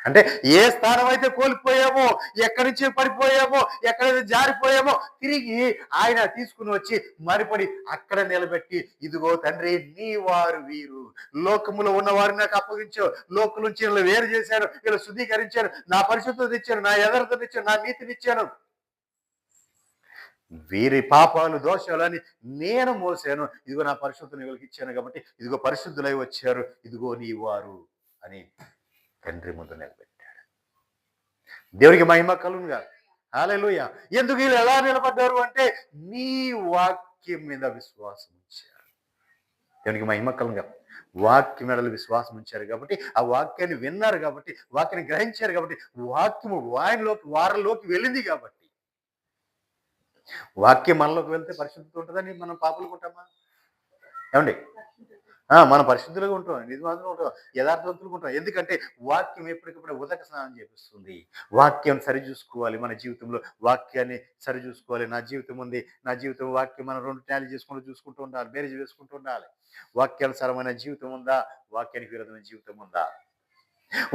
అంటే ఏ స్థానం అయితే కోల్పోయామో, ఎక్కడి నుంచి పడిపోయామో, ఎక్కడైతే జారిపోయామో తిరిగి ఆయన తీసుకుని వచ్చి మరిపడి అక్కడ నిలబెట్టి, ఇదిగో తండ్రి నీ వారు వీరు, లోకములో ఉన్న వారిని నాకు అప్పగించావు, లోకం నుంచి వీళ్ళు వేరు చేశాను, వీళ్ళు శుద్ధీకరించాను, నా పరిశుద్ధత ఇచ్చాను, నా యథార్థత ఇచ్చాను, నా నీతిని ఇచ్చాను, వీరి పాపాలు దోషాలు అని నేను మోసాను, ఇదిగో నా పరిశుద్ధని వీళ్ళకి ఇచ్చాను కాబట్టి ఇదిగో పరిశుద్ధులై వచ్చారు, ఇదిగో నీ వారు అని తండ్రి ముందు నిలబెట్టాడు. దేవునికి మహిమ కలుగునుగా. హల్లెలూయా. ఎందుకు వీళ్ళు ఎలా నిలబడ్డారు అంటే నీ వాక్యం మీద విశ్వాసం ఉంచారు. దేవునికి మహిమ కలుగునుగా. వాక్యం మీద విశ్వాసం ఉంచారు కాబట్టి, ఆ వాక్యాన్ని విన్నారు కాబట్టి, వాక్యాన్ని గ్రహించారు కాబట్టి, వాక్యము వారిలోకి వెళ్ళింది కాబట్టి, వాక్యం మనలోకి వెళ్తే పరిశుద్ధత ఉంటుందని మనం పాపులుకుంటామా? ఏమండి? మనం పరిశుద్ధులుగా ఉంటాం, నిజమాంతులుగా ఉంటాం, యథార్థవంతులుగా ఉంటాం. ఎందుకంటే వాక్యం ఎప్పటికప్పుడు ఉదక స్నానం చేపిస్తుంది. వాక్యం సరిచూసుకోవాలి మన జీవితంలో, వాక్యాన్ని సరిచూసుకోవాలి. నా జీవితం ఉంది, నా జీవితం వాక్యం మనం రెండు టాలీ చూసుకుంటూ ఉండాలి, బేరీజ్ వేసుకుంటూ ఉండాలి. వాక్యానుసారమైన జీవితం ఉందా, వాక్యానికి విరుద్ధమైన జీవితం ఉందా?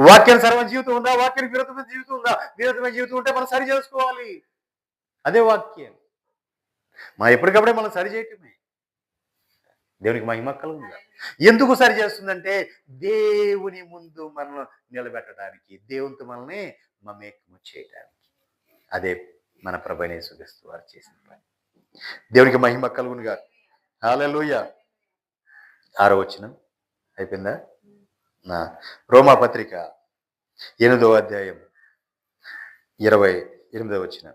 వాక్యానుసారమైన జీవితం ఉందా, వాక్యానికి విరుద్ధమైన జీవితం ఉందా? విరుద్ధమైన జీవితం ఉంటే మనం సరి చేసుకోవాలి. అదే వాక్యం. మనం ఎప్పటికప్పుడే మనం సరి చేయటమే. దేవునికి మహిమ కలుగునుగా. ఎందుకు సరి చేస్తుందంటే దేవుని ముందు మనల్ని నిలబెట్టడానికి, దేవునితో మనల్ని మమేకము చేయడానికి. అదే మన ప్రభువైన యేసుక్రీస్తు వారు చేసిన పని. దేవునికి మహిమ కలుగునుగా. హల్లెలూయా. 6వ వచనం అయిపోయిందా? రోమాపత్రిక 8వ అధ్యాయం 28వ వచనం.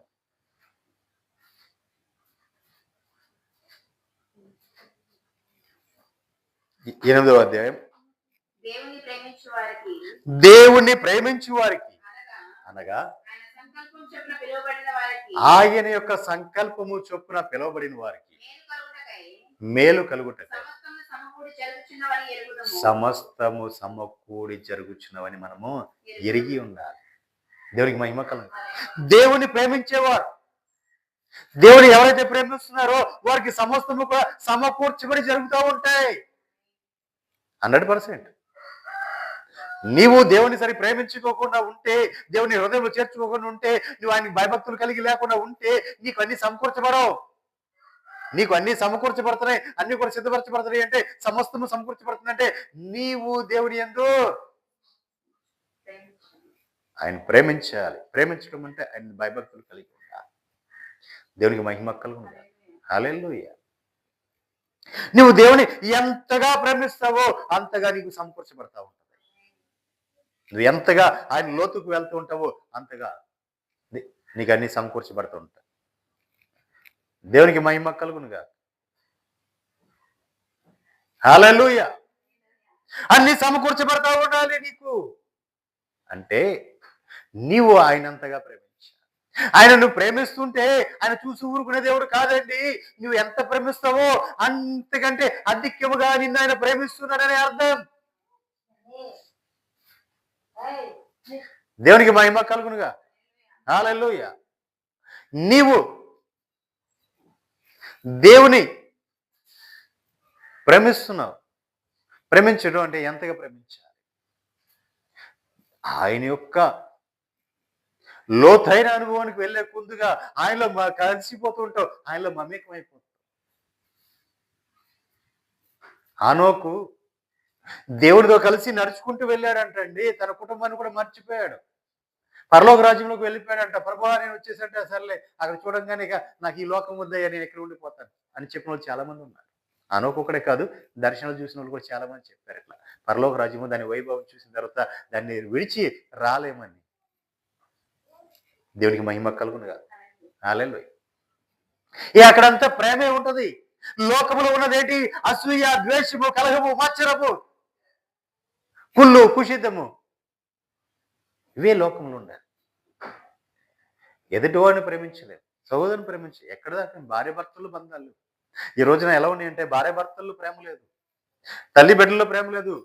8వ అధ్యాయం. దేవుణ్ణి ప్రేమించు వారికి అనగా ఆయన యొక్క సంకల్పము చొప్పున పిలువబడిన వారికి మేలు కలుగుటకై సమస్తము సమకూడి జరుగుచున్నవని మనము ఎరిగి ఉండాలి. దేవునికి మహిమ కలుగు. దేవుని ప్రేమించేవారు, దేవుని ఎవరైతే ప్రేమిస్తున్నారో వారికి సమస్తము కూడా సమకూర్చబడి జరుగుతూ ఉంటాయి. 100%. నీవు దేవుని సరి ప్రేమించుకోకుండా ఉంటే, దేవుని హృదయంలో చేర్చుకోకుండా ఉంటే, నువ్వు ఆయన భయభక్తులు కలిగి లేకుండా ఉంటే నీకు అన్ని సమకూర్చబడవు. నీకు అన్ని సమకూర్చబడుతున్నాయి, అన్ని కూడా సిద్ధపరచబడుతున్నాయి అంటే, సమస్తము సమకూర్చబడుతుంది అంటే నీవు దేవుని యందు ఆయన ప్రేమించాలి. ప్రేమించడం అంటే ఆయన భయభక్తులు కలిగి ఉండాలి. దేవునికి మహిమ కలుగును. హల్లెలూయా. నువ్వు దేవుని ఎంతగా ప్రేమిస్తావో అంతగా నీకు సమకూర్చబడతా ఉంటుంది. నువ్వు ఎంతగా ఆయన లోతుకు వెళ్తూ ఉంటావో అంతగా నీకు అన్ని సమకూర్చబడుతూ ఉంటాయి. దేవునికి మహిమ కలుగునుగా. హల్లెలూయా. అన్ని సమకూర్చబడతా ఉండాలి నీకు అంటే నీవు ఆయనంతగా ప్రేమించాలి. ఆయన నువ్వు ప్రేమిస్తుంటే ఆయన చూసి ఊరుకునే దేవుడు కాదండి. నువ్వు ఎంత ప్రేమిస్తావో అంతకంటే అధిక్యముగా నిన్ను ఆయన ప్రేమిస్తున్నాడనే అర్థం. దేవునికి మహిమ కలుగునుగా. హల్లెలూయా. నీవు దేవుని ప్రేమిస్తున్నావు. ప్రేమించడం అంటే ఎంతగా ప్రేమించాలి? ఆయన యొక్క లోతైన అనుభవానికి వెళ్ళే ముందుగా ఆయనలో కలిసిపోతూ ఉంటావు, ఆయనలో మమేకమైపోతావు. హనోకు దేవుడితో కలిసి నడుచుకుంటూ వెళ్ళాడంటండి. తన కుటుంబాన్ని కూడా మర్చిపోయాడు. పరలోక రాజ్యంలోకి వెళ్ళిపోయాడంట. ప్రభువా నేను వచ్చేసంటే సర్లే అక్కడ చూడంగానే ఇక నాకు ఈ లోకం వద్దయ్యా, నేను ఎక్కడ ఉండిపోతాను అని చెప్పిన వాళ్ళు చాలా మంది ఉన్నారు. అనొక్కొక్కడే కాదు, దర్శనాలు చూసిన వాళ్ళు కూడా చాలా మంది చెప్పారు ఇట్లా. పరలోక రాజ్యము దాని వైభవం చూసిన తర్వాత దాన్ని విడిచి రాలేమని. దేవునికి మహిమ కలుగునుగా. హల్లెలూయా. అక్కడంతా ప్రేమే ఉంటది. లోకములో ఉన్నదేంటి? అసూయ, ద్వేషము, కలహము, మత్సరము, కుళ్ళు, కుషితము. ఇవే లోకంలో ఉండాలి. ఎదుటివాడిని ప్రేమించలేదు, సహోదరుని ప్రేమించి ఎక్కడ దాకా భార్య భర్తలు బంధాలు ఈ రోజున ఎలా ఉన్నాయంటే, భార్య భర్తల్లో ప్రేమ లేదు, తల్లి బిడ్డల్లో ప్రేమ లేదు,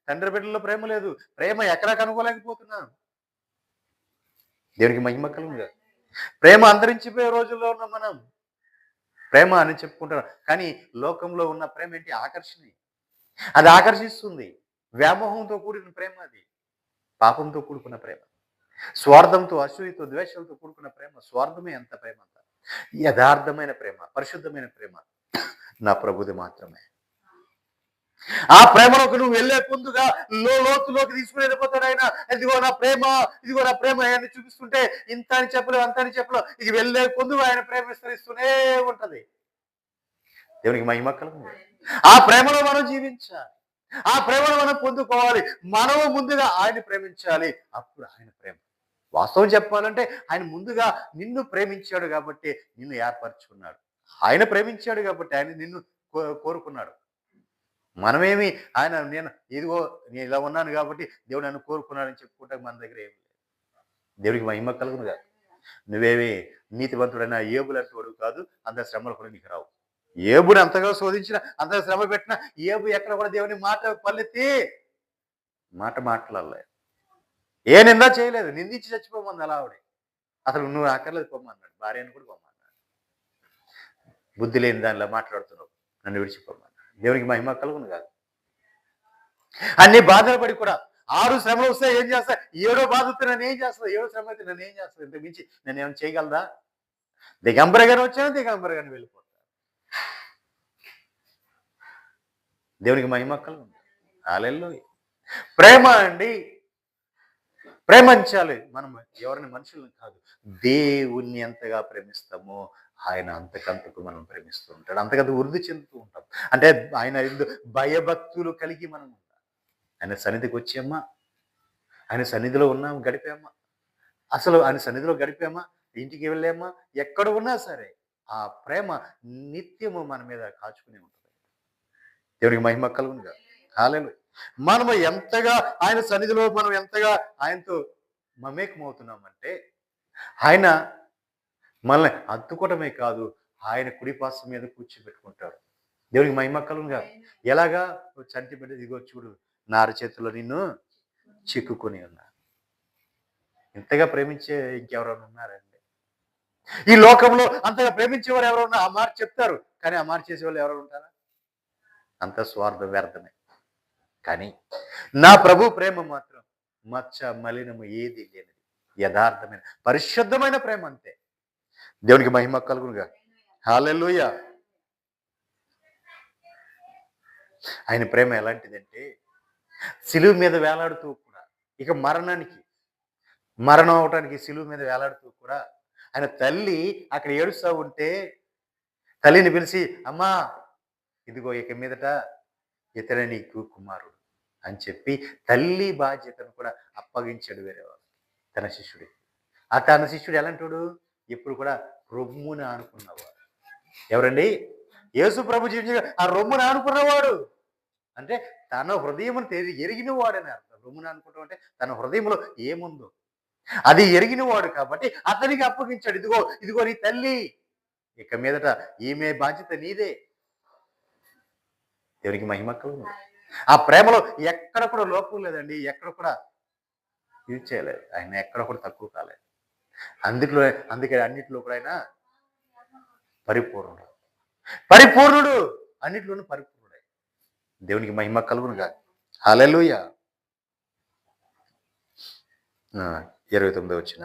తండ్రి బిడ్డల్లో ప్రేమ లేదు. ప్రేమ ఎక్కడా కనుగోలేకపోతున్నాం. దేవునికి మహిమ కలుగునుగా. ప్రేమ అంతరించిపోయే రోజుల్లో ఉన్నాం మనం. ప్రేమ అని చెప్పుకుంటాం, కానీ లోకంలో ఉన్న ప్రేమ ఏంటి? ఆకర్షణ. అది ఆకర్షిస్తుంది. వ్యామోహంతో కూడిన ప్రేమ, అది పాపంతో కూడుకున్న ప్రేమ, స్వార్థంతో, అసూయతో, ద్వేషాలతో కూడుకున్న ప్రేమ. స్వార్థమే అంత ప్రేమ అంతా. యథార్థమైన ప్రేమ, పరిశుద్ధమైన ప్రేమ నా ప్రభుది మాత్రమే. ఆ ప్రేమలోకి నువ్వు వెళ్ళే ముందుగా లోతులోకి తీసుకుని వెళ్ళిపోతాడు ఆయన. ఇదిగో నా ప్రేమ, ఇదిగో నా ప్రేమ అని చూపిస్తుంటే ఇంత అని చెప్పలేవు, అంత అని చెప్పలేవు. ఇది వెళ్ళే ముందుగా ఆయన ప్రేమ విస్తరిస్తూనే ఉంటది. దేవునికి మహిమ కలుగుతుంది. ఆ ప్రేమలో మనం జీవించాలి, ఆ ప్రేమను మనం పొందుకోవాలి. మనము ముందుగా ఆయన ప్రేమించాలి, అప్పుడు ఆయన ప్రేమ. వాస్తవం చెప్పాలంటే ఆయన ముందుగా నిన్ను ప్రేమించాడు కాబట్టి నిన్ను ఏర్పరచుకున్నాడు. ఆయన ప్రేమించాడు కాబట్టి ఆయన నిన్ను కోరుకున్నాడు. మనమేమి ఆయన నేను ఇదిగో నేను ఇలా ఉన్నాను కాబట్టి దేవుడు నన్ను కోరుకున్నాడని చెప్పుకుంటే మన దగ్గర ఏమి లేదు. దేవుడికి మహిమ కలుగునుగా. నువ్వేమి నీతివంతుడైన ఏబులు అంటూ కాదు, అంత శ్రమలు కూడా నీకు రావు. ఏబుని అంతగా శోధించిన, అంత శ్రమ పెట్టిన ఏబు ఎక్కడ కూడా దేవుని మాట పల్లెత్తి మాట్లాడలేదు. ఏ నిందా చేయలేదు. నిందించి చచ్చిపోమంది అలా ఆవిడ. అసలు నువ్వు అక్కర్లేదు పొమ్మన్నాడు. భార్యను కూడా పొమ్మన్నాడు. బుద్ధి లేని దానిలో మాట్లాడుతున్నావు, నన్ను విడిచిపోమన్నాడు. దేవునికి మహిమ కలుగును కాదు. అన్ని బాధలు పడి కూడా 6 శ్రమలు వస్తే ఏం చేస్తా? 7వ బాధ వస్తే నన్ను ఏం చేస్తుంది? 7వ శ్రమ అయితే నన్ను ఏం చేస్తుంది? ఇంత మించి నన్ను ఏమైనా చేయగలదా? దిగంబరగానే వచ్చాను, దిగంబరగానే వెళ్ళిపోతాను. దేవునికి మహిమ కలుగును. హల్లెలూయా. ప్రేమ అండి, ప్రేమించాలి. మనం ఎవరిని మనుషులను కాదు, దేవుణ్ణి ఎంతగా ప్రేమిస్తామో ఆయన అంతకంతకు మనం ప్రేమిస్తూ ఉంటాడు. అంతకంత వృద్ధి చెందుతూ ఉంటాం. అంటే ఆయన భయభక్తులు కలిగి మనం ఉంటాం. ఆయన సన్నిధికి వచ్చామా, ఆయన సన్నిధిలో ఉన్నాం, గడిపామా, అసలు ఆయన సన్నిధిలో గడిపామా, ఇంటికి వెళ్ళామా, ఎక్కడ ఉన్నా సరే ఆ ప్రేమ నిత్యము మన మీద కాచుకునే ఉంటుంది. దేవునికి మహిమ కలుగునుగా. హల్లెలూయా. మనము ఎంతగా ఆయన సన్నిధిలో మనం ఎంతగా ఆయనతో మమేకమవుతున్నామంటే ఆయన మనల్ని అద్దుకోవటమే కాదు, ఆయన కుడిపాసం మీద కూర్చోబెట్టుకుంటాడు. దేవునికి మహిమ కలుగునుగా. ఎలాగా? చంటి బిడ్డ, ఇదిగో చూడు నా అరచేతిలో నిన్ను చిక్కుకొని ఉన్నా. ఇంతగా ప్రేమించే ఇంకెవరైనా ఉన్నారండి? ఈ లోకంలో అంతగా ప్రేమించేవారు ఎవరు ఉన్నా? ఆ మాట చెప్తారు, కానీ ఆ మాట చేసే వాళ్ళు ఎవరు ఉంటారా? అంత స్వార్థ వ్యర్థమే. కానీ నా ప్రభు ప్రేమ మాత్రం మచ్చ మలినము ఏది లేనిది, యథార్థమైన పరిశుద్ధమైన ప్రేమ అంతే. దేవునికి మహిమ కలుగునుగా. హల్లెలూయా. ఆయన ప్రేమ ఎలాంటిదంటే, సిలువ మీద వేలాడుతూ కూడా, ఇక మరణం అవటానికి సిలువ మీద వేలాడుతూ కూడా ఆయన తల్లి అక్కడ ఏడుస్తూ ఉంటే తల్లిని పిలిచి, అమ్మా ఇదిగో ఇక మీదట ఇతడే నీకు కుమారుడు అని చెప్పి తల్లి బాధ్యతను కూడా అప్పగించాడు వేరేవాడు తన శిష్యుడికి. తన శిష్యుడు ఎలాంటాడు? ఎప్పుడు కూడా రొమ్మున ఆనుకున్నవాడు. ఎవరండి? యేసు ప్రభు జీవించిన ఆ రొమ్మున ఆనుకున్నవాడు అంటే తన హృదయమును ఎరిగిన వాడని అర్థం. రొమ్మున అనుకుంటాం అంటే తన హృదయంలో ఏముందో అది ఎరిగిన వాడు కాబట్టి అతనికి అప్పగించాడు. ఇదిగో నీ తల్లి, ఇక మీదట ఈమె బాధ్యత నీదే. దేవునికి మహిమ కలుగును. ఆ ప్రేమలో ఎక్కడ కూడా లోపం లేదండి, ఎక్కడ కూడా ఇది చేయలేదు. ఆయన ఎక్కడ కూడా తక్కువ కాలేదు. అందుకే అన్నిటిలో కూడా ఆయన పరిపూర్ణుడు, అన్నిటిలోనూ పరిపూర్ణుడే. దేవునికి మహిమ కలుగును కాదు. హల్లెలూయా. 29 వచ్చిన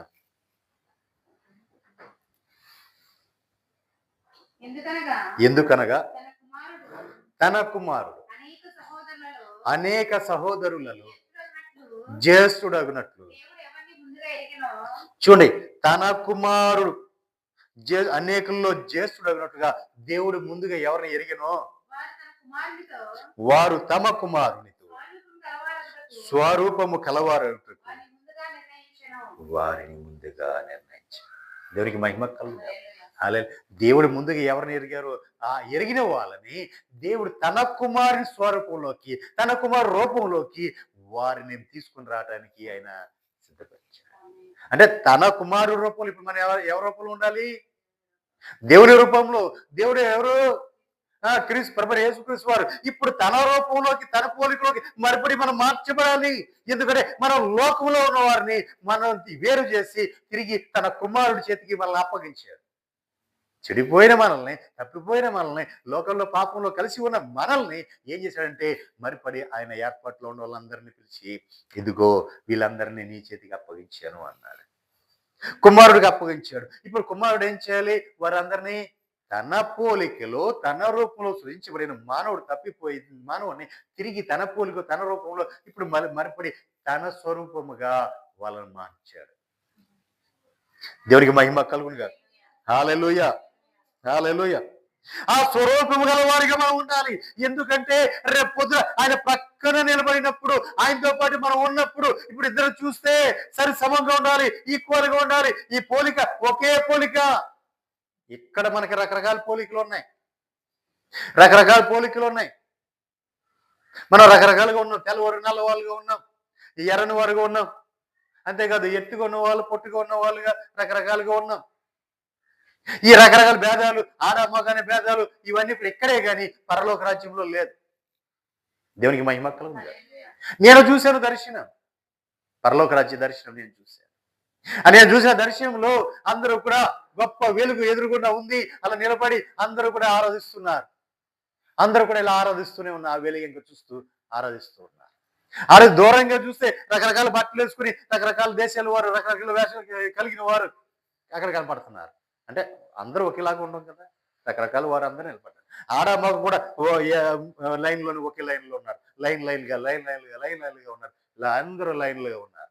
ఎందుకనగా తన కుమారుడు అనేక సహోదరులలో జ్యేష్ఠుడగునట్లు. చూడండి, తన కుమారుడు అనేకుల్లో జ్యేష్ఠుడగినట్టుగా దేవుడు ముందుగా ఎవరిని ఎరిగినో కుమారునితో వారు తమ కుమారునితో స్వరూపం కలవారగుటకు స్వరూపము కలవారు వారిని ముందుగా నిర్ణయించెను. వారిని ముందుగా నిర్ణయించారు. దేవునికి మహిమ కలుగును. దేవుడు ముందుగా ఎవరిని ఎరిగారో ఆ ఎరిగిన వాళ్ళని దేవుడు తన కుమారుని స్వరూపంలోకి, తన కుమారు రూపంలోకి వారిని తీసుకుని రావడానికి ఆయన సిద్ధపరిచాడు. అంటే తన కుమారు రూపంలో ఇప్పుడు మనం ఎవరి రూపంలో ఉండాలి? దేవుని రూపంలో. దేవుడు ఎవరు? ప్రభు యేసుక్రీస్తు వారు. ఇప్పుడు తన రూపంలోకి, తన పోలికలోకి మరిపడి మనం మార్చబడాలి. ఎందుకంటే మనం లోకంలో ఉన్న వారిని మనం వేరు చేసి తిరిగి తన కుమారుడి చేతికి మనల్ని అప్పగించాడు. చెడిపోయిన మనల్ని, తప్పిపోయిన మనల్ని, లోకంలో పాపంలో కలిసి ఉన్న మనల్ని ఏం చేశాడంటే మరిపడి ఆయన ఏర్పాట్లో ఉన్న వాళ్ళందరినీ పిలిచి, ఇదిగో వీళ్ళందరినీ నీ చేతికి అప్పగించాను అన్నాడు. కుమారుడికి అప్పగించాడు. ఇప్పుడు కుమారుడు ఏం చేయాలి? వారందరినీ తన పోలికలో, తన రూపంలో సృజించబడిన మానవుడు తప్పిపోయి మానవుని తిరిగి తన పోలిక, తన రూపంలో ఇప్పుడు మరిపడి తన స్వరూపముగా వాళ్ళని మార్చాడు. దేవునికి మహిమ కలుగునుగా. హల్లెలూయా, హల్లెలూయా. ఆ స్వరూపము గల వారిగా మనం ఉండాలి. ఎందుకంటే రేపు పొద్దున ఆయన పక్కన నిలబడినప్పుడు, ఆయనతో పాటు మనం ఉన్నప్పుడు, ఇప్పుడు ఇద్దరు చూస్తే సరి సమంగా ఉండాలి, ఈక్వల్ గా ఉండాలి. ఈ పోలిక ఒకే పోలిక. ఇక్కడ మనకి రకరకాల పోలికలు ఉన్నాయి, రకరకాల పోలికలు ఉన్నాయి. మనం రకరకాలుగా ఉన్నాం. తెల్లవారు నల్లవాళ్ళుగా ఉన్నాం, ఎర్రని వారుగా ఉన్నాం. అంతేకాదు ఎత్తుగా ఉన్న వాళ్ళు, పొట్టుగా ఉన్న వాళ్ళుగా రకరకాలుగా ఉన్నాం. ఈ రకరకాల భేదాలు, ఆడమ్మగానే భేదాలు, ఇవన్నీ ఇప్పుడు ఇక్కడే కానీ పరలోక రాజ్యంలో లేదు. దేవునికి మహిమ కలుగును. నేను చూశాను దర్శనం, పరలోక రాజ్య దర్శనం నేను చూశాను. నేను చూసిన దర్శనంలో అందరూ కూడా గొప్ప వెలుగు ఎదురుగుండా ఉంది. అలా నిలబడి అందరూ కూడా ఆరాధిస్తున్నారు. అందరూ కూడా ఇలా ఆరాధిస్తూనే ఉన్నారు. ఆ వెలుగు ఇంకా చూస్తూ ఆరాధిస్తూ ఉన్నారు. అలా దూరంగా చూస్తే రకరకాల బట్టలు వేసుకుని రకరకాల దేశాల వారు, రకరకాల వేషాలు కలిగిన వారు అక్కడ కనపడుతున్నారు. అంటే అందరూ ఒకేలాగా ఉండవు కదా, రకరకాల వారు అందరూ నిలబడ్డారు. ఆడమ్మకు కూడా లైన్లోని ఒకే లైన్లో ఉన్నారు. లైన్లుగా ఉన్నారు. ఇలా అందరూ లైన్లుగా ఉన్నారు.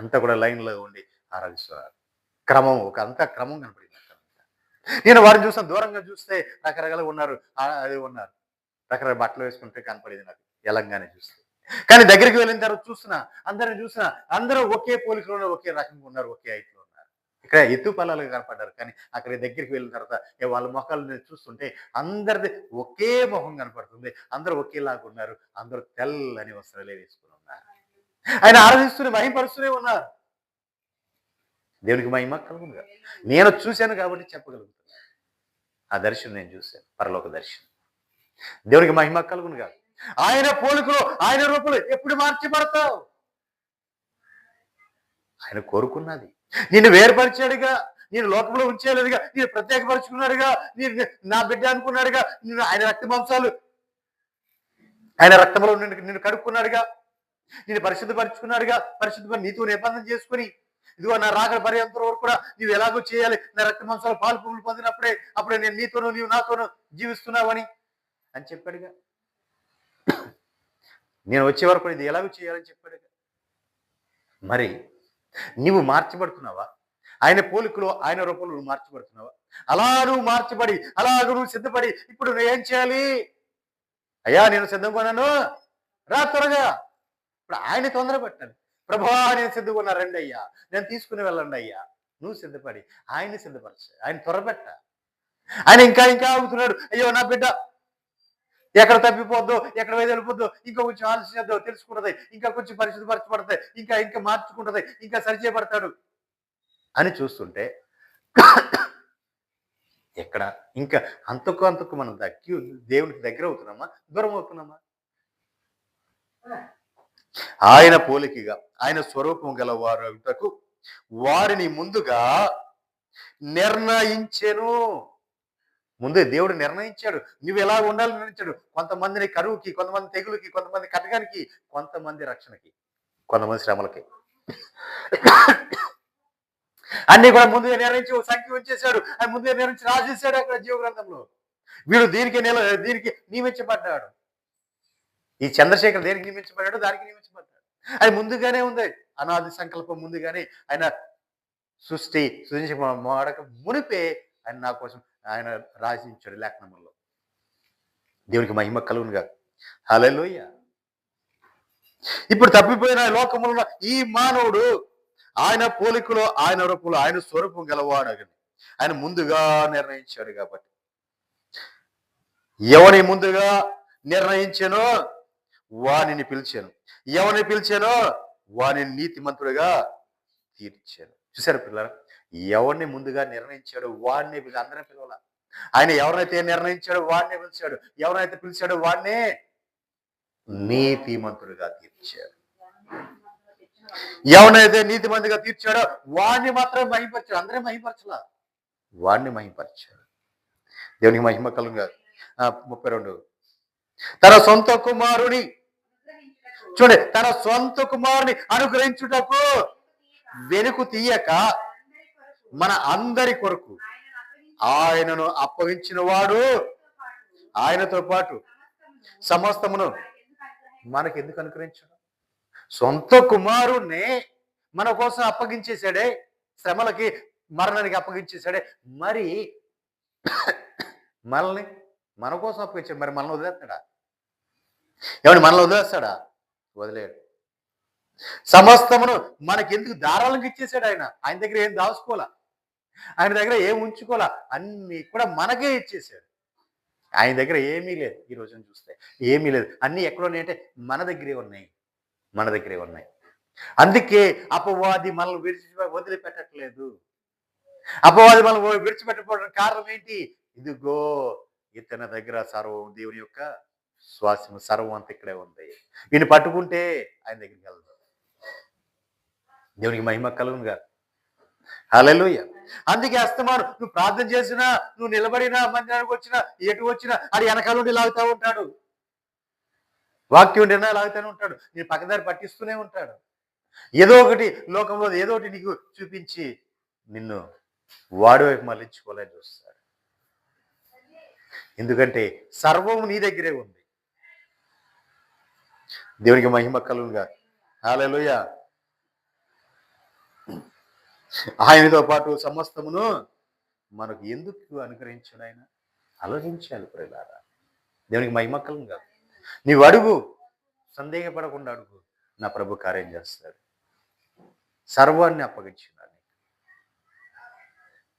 అంతా కూడా లైన్లో ఉండి ఆరాధిస్తున్నారు. క్రమం అంతా క్రమం కనపడింది. నేను వారిని చూసాను. దూరంగా చూస్తే రకరకాలుగా ఉన్నారు. అది ఉన్నారు, రకరకాల బట్టలు వేసుకుంటే కనపడేది నాకు ఎలంగానే చూస్తే. కానీ దగ్గరికి వెళ్ళిన తర్వాత చూస్తున్నా, అందరిని చూసినా అందరూ ఒకే పోలికలో, ఒకే రకంగా ఉన్నారు, ఒకే హైట్లో ఉన్నారు. ఇక్కడ ఎత్తు పల్లాలుగా కనపడ్డారు. కానీ అక్కడ దగ్గరికి వెళ్ళిన తర్వాత వాళ్ళ మొఖాలు చూస్తుంటే అందరిది ఒకే మొహం కనపడుతుంది. అందరూ ఒకేలాగా ఉన్నారు. అందరూ తెల్లని వస్త్రాలే వేసుకుని ఉన్నారు. ఆయన ఆరాధిస్తూనే మహిమపరుస్తూనే ఉన్నారు. దేవునికి మహిమ కలుగునుగా. నేను చూశాను కాబట్టి చెప్పగలుగుతున్నాను. ఆ దర్శనం నేను చూశాను, పరలోక దర్శనం. దేవునికి మహిమ కలుగునుగా. ఆయన పోలికలో, ఆయన రూపంలో ఎప్పుడు మార్చబడతావు? ఆయన కోరుకున్నది. నిన్ను వేరుపరిచాడుగా, నేను లోకంలో ఉంచేలేదుగా, నేను ప్రత్యేకపరుచుకున్నాడుగా, నేను నా బిడ్డ అనుకున్నాడుగా, నేను ఆయన రక్త మాంసాలు, ఆయన రక్తంలో నిన్ను కడుక్కున్నాడుగా, నేను పరిశుద్ధపరుచుకున్నాడుగా, పరిశుద్ధపరి నీతో నిబంధన చేసుకుని, ఇదిగో నా రాకడ పర్యంతం వరకు కూడా నీవు ఎలాగో చేయాలి, నా రక్త మాంసాలు పాలు పువ్వులు పొందినప్పుడే నేను నీతోనూ నీవు నాతోనూ జీవిస్తున్నావని అని చెప్పాడుగా. నేను వచ్చే వరకు ఇది ఎలాగో చేయాలని చెప్పాడుగా. మరి నువ్వు మార్చబడుతున్నావా? ఆయన పోలికలో, ఆయన రూపంలో నువ్వు మార్చబడుతున్నావా? అలా నువ్వు మార్చబడి, అలాగ నువ్వు సిద్ధపడి ఇప్పుడు నువ్వు ఏం చేయాలి? అయ్యా నేను సిద్ధంగా ఉన్నాను, రా త్వరగా. ఇప్పుడు ఆయన తొందర పెట్టాలి. ప్రభువా నేను సిద్ధంగా ఉన్నా, రండి అయ్యా, నేను తీసుకుని వెళ్ళండి అయ్యా. నువ్వు సిద్ధపడి ఆయన్ని సిద్ధపరచు. ఆయన త్వరపెట్ట. ఆయన ఇంకా ఇంకా ఆగుతున్నాడు. అయ్యో నా బిడ్డ ఎక్కడ తప్పిపోద్దో, ఎక్కడ వెళ్ళిపోద్దో, ఇంకా కొంచెం ఆలోచించద్దో, తెలుసుకుంటది, ఇంకా కొంచెం పరిశుద్ధపరచబడతాయి, ఇంకా ఇంకా మార్చుకుంటది, ఇంకా సరిచేయబడతాడు అని చూస్తుంటే ఎక్కడ ఇంకా అంతకు మనం దేవునికి దగ్గర అవుతున్నామా, దూరం అవుతున్నామా? ఆయన పోలికగా, ఆయన స్వరూపం గల వారుటకు వారిని ముందుగా నిర్ణయించెను. ముందే దేవుడు నిర్ణయించాడు, నువ్వు ఎలా ఉండాలని నిర్ణయించాడు. కొంతమందిని కరువుకి, కొంతమంది తెగులుకి, కొంతమంది కటకానికి, కొంతమంది రక్షణకి, కొంతమంది శ్రమలకి, అన్ని కూడా ముందుగా నిర్ణయించి సంఖ్య ఉంచేశాడు. ఆయన ముందుగా నిర్ణయించి రాసేసాడు అక్కడ జీవ గ్రంథంలో. వీడు దీనికి నియమించబడ్డాడు. ఈ చంద్రశేఖర్ దేనికి నియమించబడ్డాడు, దానికి నియమించబడ్డాడు. అది ముందుగానే ఉంది. అనాది సంకల్పం ముందుగానే ఆయన సృష్టించ మునిపే ఆయన నా కోసం ఆయన రాసించాడు లేఖనములో. దేవునికి మహిమ కలుగునుగా. హల్లెలూయా. ఇప్పుడు తప్పిపోయిన లోకములో ఉన్న ఈ మానవుడు ఆయన పోలికలో, ఆయన రూపంలో, ఆయన స్వరూపం గలవాడని ఆయన ముందుగా నిర్ణయించాడు కాబట్టి, ఎవని ముందుగా నిర్ణయించానో వానిని పిలిచాను, ఎవరిని పిలిచానో వానిని నీతిమంతుడిగా తీర్చాను. చూశారు పిల్లలు, ఎవరిని ముందుగా నిర్ణయించాడు వాడిని అందరినీ పిలవాల. ఆయన ఎవరినైతే నిర్ణయించాడో వాడినే పిలిచాడు, ఎవరైతే పిలిచాడో వాడినే నీతిమంతుడిగా తీర్చాడు. ఎవరినైతే నీతిమంతుడిగా తీర్చాడో వాడిని మాత్రం మహిమపరిచాడు, అందరే మహిమపరచలా, వాడిని మహిమపరిచాడు. దేవునికి మహిమ కలుగుగా. 32 తన సొంత కుమారుని చూడండి, తన సొంత కుమారుని అనుగ్రహించుటకు వెనుకు తీయక మన అందరి కొరకు ఆయనను అప్పగించిన వాడు ఆయనతో పాటు సమస్తమును మనకెందుకు అనుగ్రహించడం? సొంత కుమారుణ్ణి మన కోసం అప్పగించేశాడే, శ్రమలకి మరణానికి అప్పగించేశాడే, మరి మనల్ని మన కోసం అప్పగించాడు, మరి మనల్ని వదిలేస్తాడా? ఏమండి, మనల్ని వదిలేస్తాడా? వదిలేడు. సమస్తమును మనకెందుకు ధారాళంగా ఇచ్చేసాడు. ఆయన దగ్గర ఏం దాచుకోవాలా, ఆయన దగ్గర ఏం ఉంచుకోవాలా, అన్ని కూడా మనకే ఇచ్చేసాడు. ఆయన దగ్గర ఏమీ లేదు. ఈ రోజున చూస్తే ఏమీ లేదు, అన్ని ఎక్కడ ఉన్నాయంటే మన దగ్గరే ఉన్నాయి, మన దగ్గరే ఉన్నాయి. అందుకే అపవాది మనల్ని వదిలిపెట్టట్లేదు. అపవాది మనల్ని విడిచిపెట్టకపోవడానికి కారణం ఏంటి? ఇదిగో ఇతని దగ్గర సర్వం, దేవుని యొక్క శ్వాసము సర్వం అంతా ఇక్కడే ఉంది, ఈయన పట్టుకుంటే ఆయన దగ్గరికి వెళ్దాం. దేవునికి మహిమ కలుగునుగా. హల్లెలూయా. అందుకే అస్తమాను నువ్వు ప్రార్థన చేసినా, నువ్వు నిలబడినా, మందిరానికి వచ్చినా, ఎటు వచ్చినా అది వెనకాల నుండి లాగుతూ ఉంటాడు. వాక్యం ఉండినా లాగుతూనే ఉంటాడు, నీ పక్కదారి పట్టిస్తూనే ఉంటాడు. ఏదో ఒకటి లోకంలో ఏదో ఒకటి నీకు చూపించి నిన్ను వాడి వైపు మళ్ళించుకోవాలని చూస్తాడు. ఎందుకంటే సర్వం నీ దగ్గరే ఉంది. దేవునికి మహిమ కలుగునుగా. హల్లెలూయా. ఆయనతో పాటు సమస్తమును మనకు ఎందుకు అనుగ్రహించాడు? ఆయన ఆలోచించాలి ప్రియులారా. దేవునికి మహిమ కలుగునుగా. నీవు అడుగు, సందేహపడకుండా అడుగు, నా ప్రభు కార్యం చేస్తాడు. సర్వాన్ని అప్పగించున్నాను.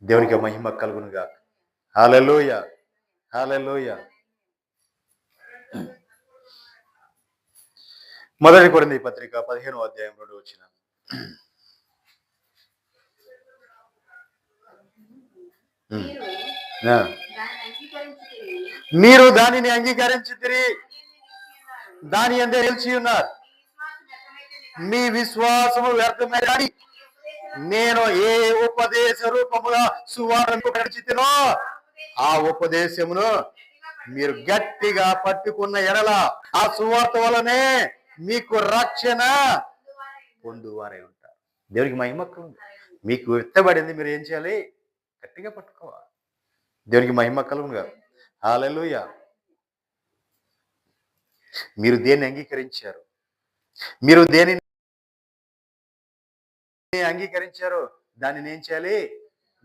దేవునికి మహిమ కలుగునుగా. హల్లెలూయా, హల్లెలూయా. 1 కొరింథీ పత్రిక 15వ అధ్యాయం 2వ వచనం. మీరు దానిని అంగీకరించితిరి, దాని అందే నిలిచి ఉన్నారు, మీ విశ్వాసము వ్యర్థమైనది. నేను ఏ ఉపదేశ రూపముగా సువార్తను ప్రకటించితినో ఆ ఉపదేశమును మీరు గట్టిగా పట్టుకున్న ఎడల ఆ సువార్త వలనే మీకు రక్షణ పొందువారై ఉంటారు. దేవునికి మహిమ కలుగును. మీకు విత్తబడింది, మీరు ఏం చేయాలి? గట్టిగా పట్టుకోవాలి. దేవునికి మహిమ కలుగునుగా. హల్లెలూయా. మీరు దేన్ని అంగీకరించారు? మీరు దేనిని అంగీకరించారో దానిని ఏం చేయాలి?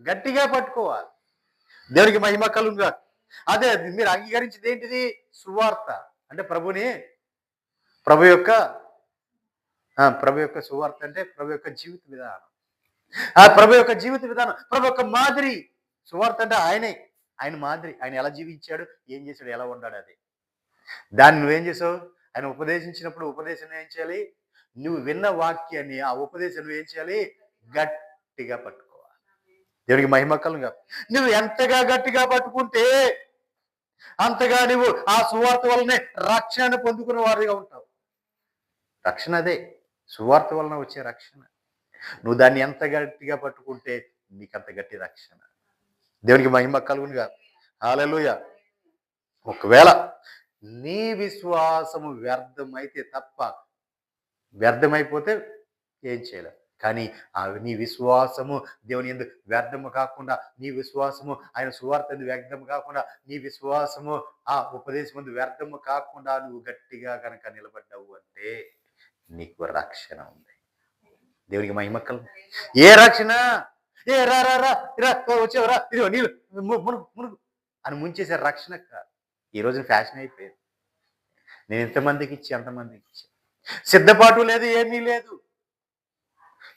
గట్టిగా పట్టుకోవాలి. దేవునికి మహిమ కలుగునుగా. అదే మీరు అంగీకరించింది ఏంటిది? సువార్త అంటే ప్రభు యొక్క సువార్త అంటే ప్రభు యొక్క జీవిత విధానం. ఆ ప్రభు యొక్క జీవిత విధానం, ప్రభు యొక్క మాదిరి. సువార్త అంటే ఆయన మాదిరి. ఆయన ఎలా జీవించాడు, ఏం చేశాడు, ఎలా ఉన్నాడు, అది. దాన్ని నువ్వేం చేసావు? ఆయన ఉపదేశించినప్పుడు ఉపదేశం ఏం చేయాలి? నువ్వు విన్న వాక్యాన్ని, ఆ ఉపదేశం నువ్వేం చేయాలి? గట్టిగా పట్టుకోవాలి. దేవునికి మహిమ కలుగునుగా. నువ్వు ఎంతగా గట్టిగా పట్టుకుంటే అంతగా నువ్వు ఆ సువార్త వల్లనే రక్షణ పొందుకున్న వారిగా ఉంటావు. రక్షణ అదే, సువార్త వలన వచ్చే రక్షణ. నువ్వు దాన్ని ఎంత గట్టిగా పట్టుకుంటే నీకంత గట్టి రక్షణ. దేవునికి మహిమ కలుగునుగా. హల్లెలూయా. ఒకవేళ నీ విశ్వాసము వ్యర్థమైతే తప్ప, వ్యర్థమైపోతే ఏం చేయలేవు. కానీ నీ విశ్వాసము దేవుని యందు వ్యర్థము కాకుండా, నీ విశ్వాసము ఆయన సువార్త యందు వ్యర్థము కాకుండా, నీ విశ్వాసము ఆ ఉపదేశం యందు వ్యర్థము కాకుండా నువ్వు గట్టిగా కనుక నిలబడ్డావు అంటే నీకు రక్షణ ఉంది. దేవునికి మహిమ కలుగును. ఏ రక్షణ? ఏ రా రా రా రా వచ్చావు రా ఇదిగో నీళ్ళు మునుగు మునుగు అని ముంచేసారు. రక్షణ కాదు. ఈ రోజున ఫ్యాషన్ అయిపోయింది. నేను ఎంతమందికి ఇచ్చి అంతమందికి ఇచ్చి సిద్ధపాటు లేదు, ఏమీ లేదు.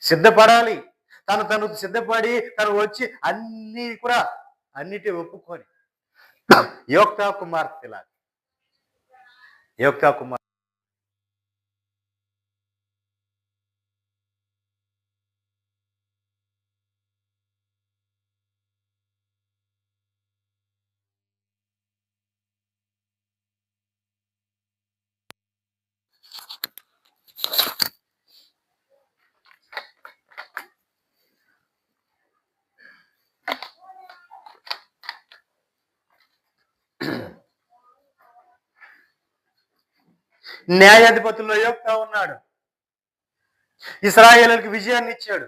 సిద్ధపడాలి. తను సిద్ధపడి తను వచ్చి అన్ని కూడా అన్నిటి ఒప్పుకొని యోక్తా కుమార్తెలా యోక్తా కుమార్ న్యాయాధిపతుల్లో యోక్తా ఉన్నాడు. ఇశ్రాయేలుకి విజయాన్ని ఇచ్చాడు.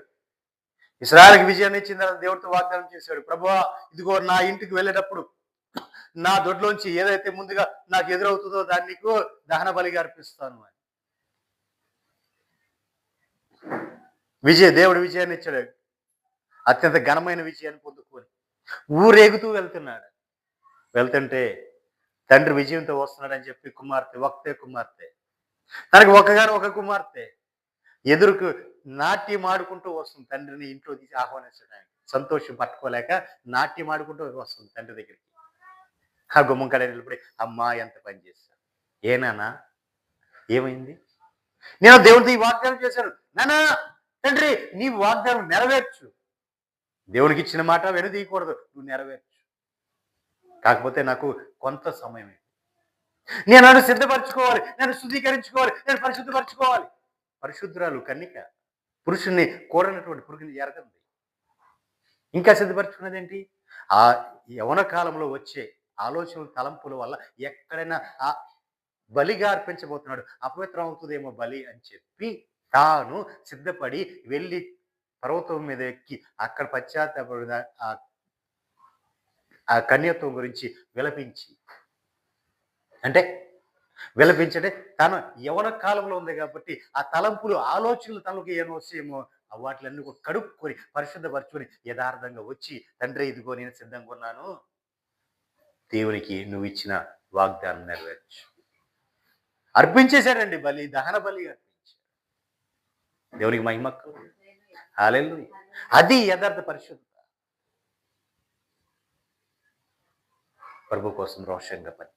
ఇశ్రాయేలుకి విజయాన్ని ఇచ్చిన తర్వాత దేవుడితో వాగ్దానం చేశాడు, ప్రభువా ఇదిగో నా ఇంటికి వెళ్ళేటప్పుడు నా దొడ్లోంచి ఏదైతే ముందుగా నాకు ఎదురవుతుందో దాన్ని నీకు దహన బలిగా అర్పిస్తాను అని. దేవుడు విజయాన్ని ఇచ్చాడు. అత్యంత ఘనమైన విజయాన్ని పొందుకొని ఊరేగుతూ వెళ్తుంటే తండ్రి విజయంతో వస్తున్నాడని చెప్పి ఒకతే కుమార్తె తనకు ఒక కుమార్తె ఎదురుకు నాట్యం ఆడుకుంటూ వస్తుంది. తండ్రిని ఇంట్లో తీసి ఆహ్వానించడానికి సంతోషం పట్టుకోలేక నాట్యం ఆడుకుంటూ వస్తుంది తండ్రి దగ్గరికి. ఆ గుమ్మం కడ నిలబడి, అమ్మా ఎంత పని చేశాను, ఏనానా ఏమైంది, నేను దేవుడితో ఈ వాగ్దానం చేశాను, నానా తండ్రి నీ వాగ్దానం నెరవేర్చు, దేవుడికి ఇచ్చిన మాట వెనుదీయకూడదు, నువ్వు నెరవేర్చు, కాకపోతే నాకు కొంత సమయం, నేను నన్ను సిద్ధపరచుకోవాలి, నన్ను శుద్ధీకరించుకోవాలి, నేను పరిశుద్ధపరచుకోవాలి. పరిశుద్ధురాలు కన్నిక పురుషుణ్ణి కోరనటువంటి పురుగుని ఎరగంది. ఇంకా సిద్ధపరచుకున్నది ఏంటి? ఆ యవన కాలంలో వచ్చే ఆలోచనలు తలంపుల వల్ల ఎక్కడైనా ఆ బలిగా అర్పించబోతున్నాడు, అపవిత్రం అవుతుందేమో బలి అని చెప్పి తాను సిద్ధపడి వెళ్ళి పర్వతం మీద ఎక్కి అక్కడ పశ్చాత్తాపడిన ఆ కన్యత్వం గురించి విలపించి, అంటే విలపించంటే తను యవన కాలంలో ఉంది కాబట్టి ఆ తలంపులు ఆలోచనలు తనకు ఏమో వస్తేమో వాటిలన్నీ కూడా కడుక్కొని పరిశుద్ధపరచుకొని యథార్థంగా వచ్చి, తండ్రి ఇదిగో నేను సిద్ధంగా ఉన్నాను, దేవునికి నువ్వు ఇచ్చిన వాగ్దానం నెరవేర్చు. అర్పించేశాడండి బలి, దహన బలి అర్పించాడు. దేవునికి మహిమ కలుగును. హల్లెలూయా. అది యథార్థ పరిశుద్ధత. ప్రభు కోసం రోషంగా పని.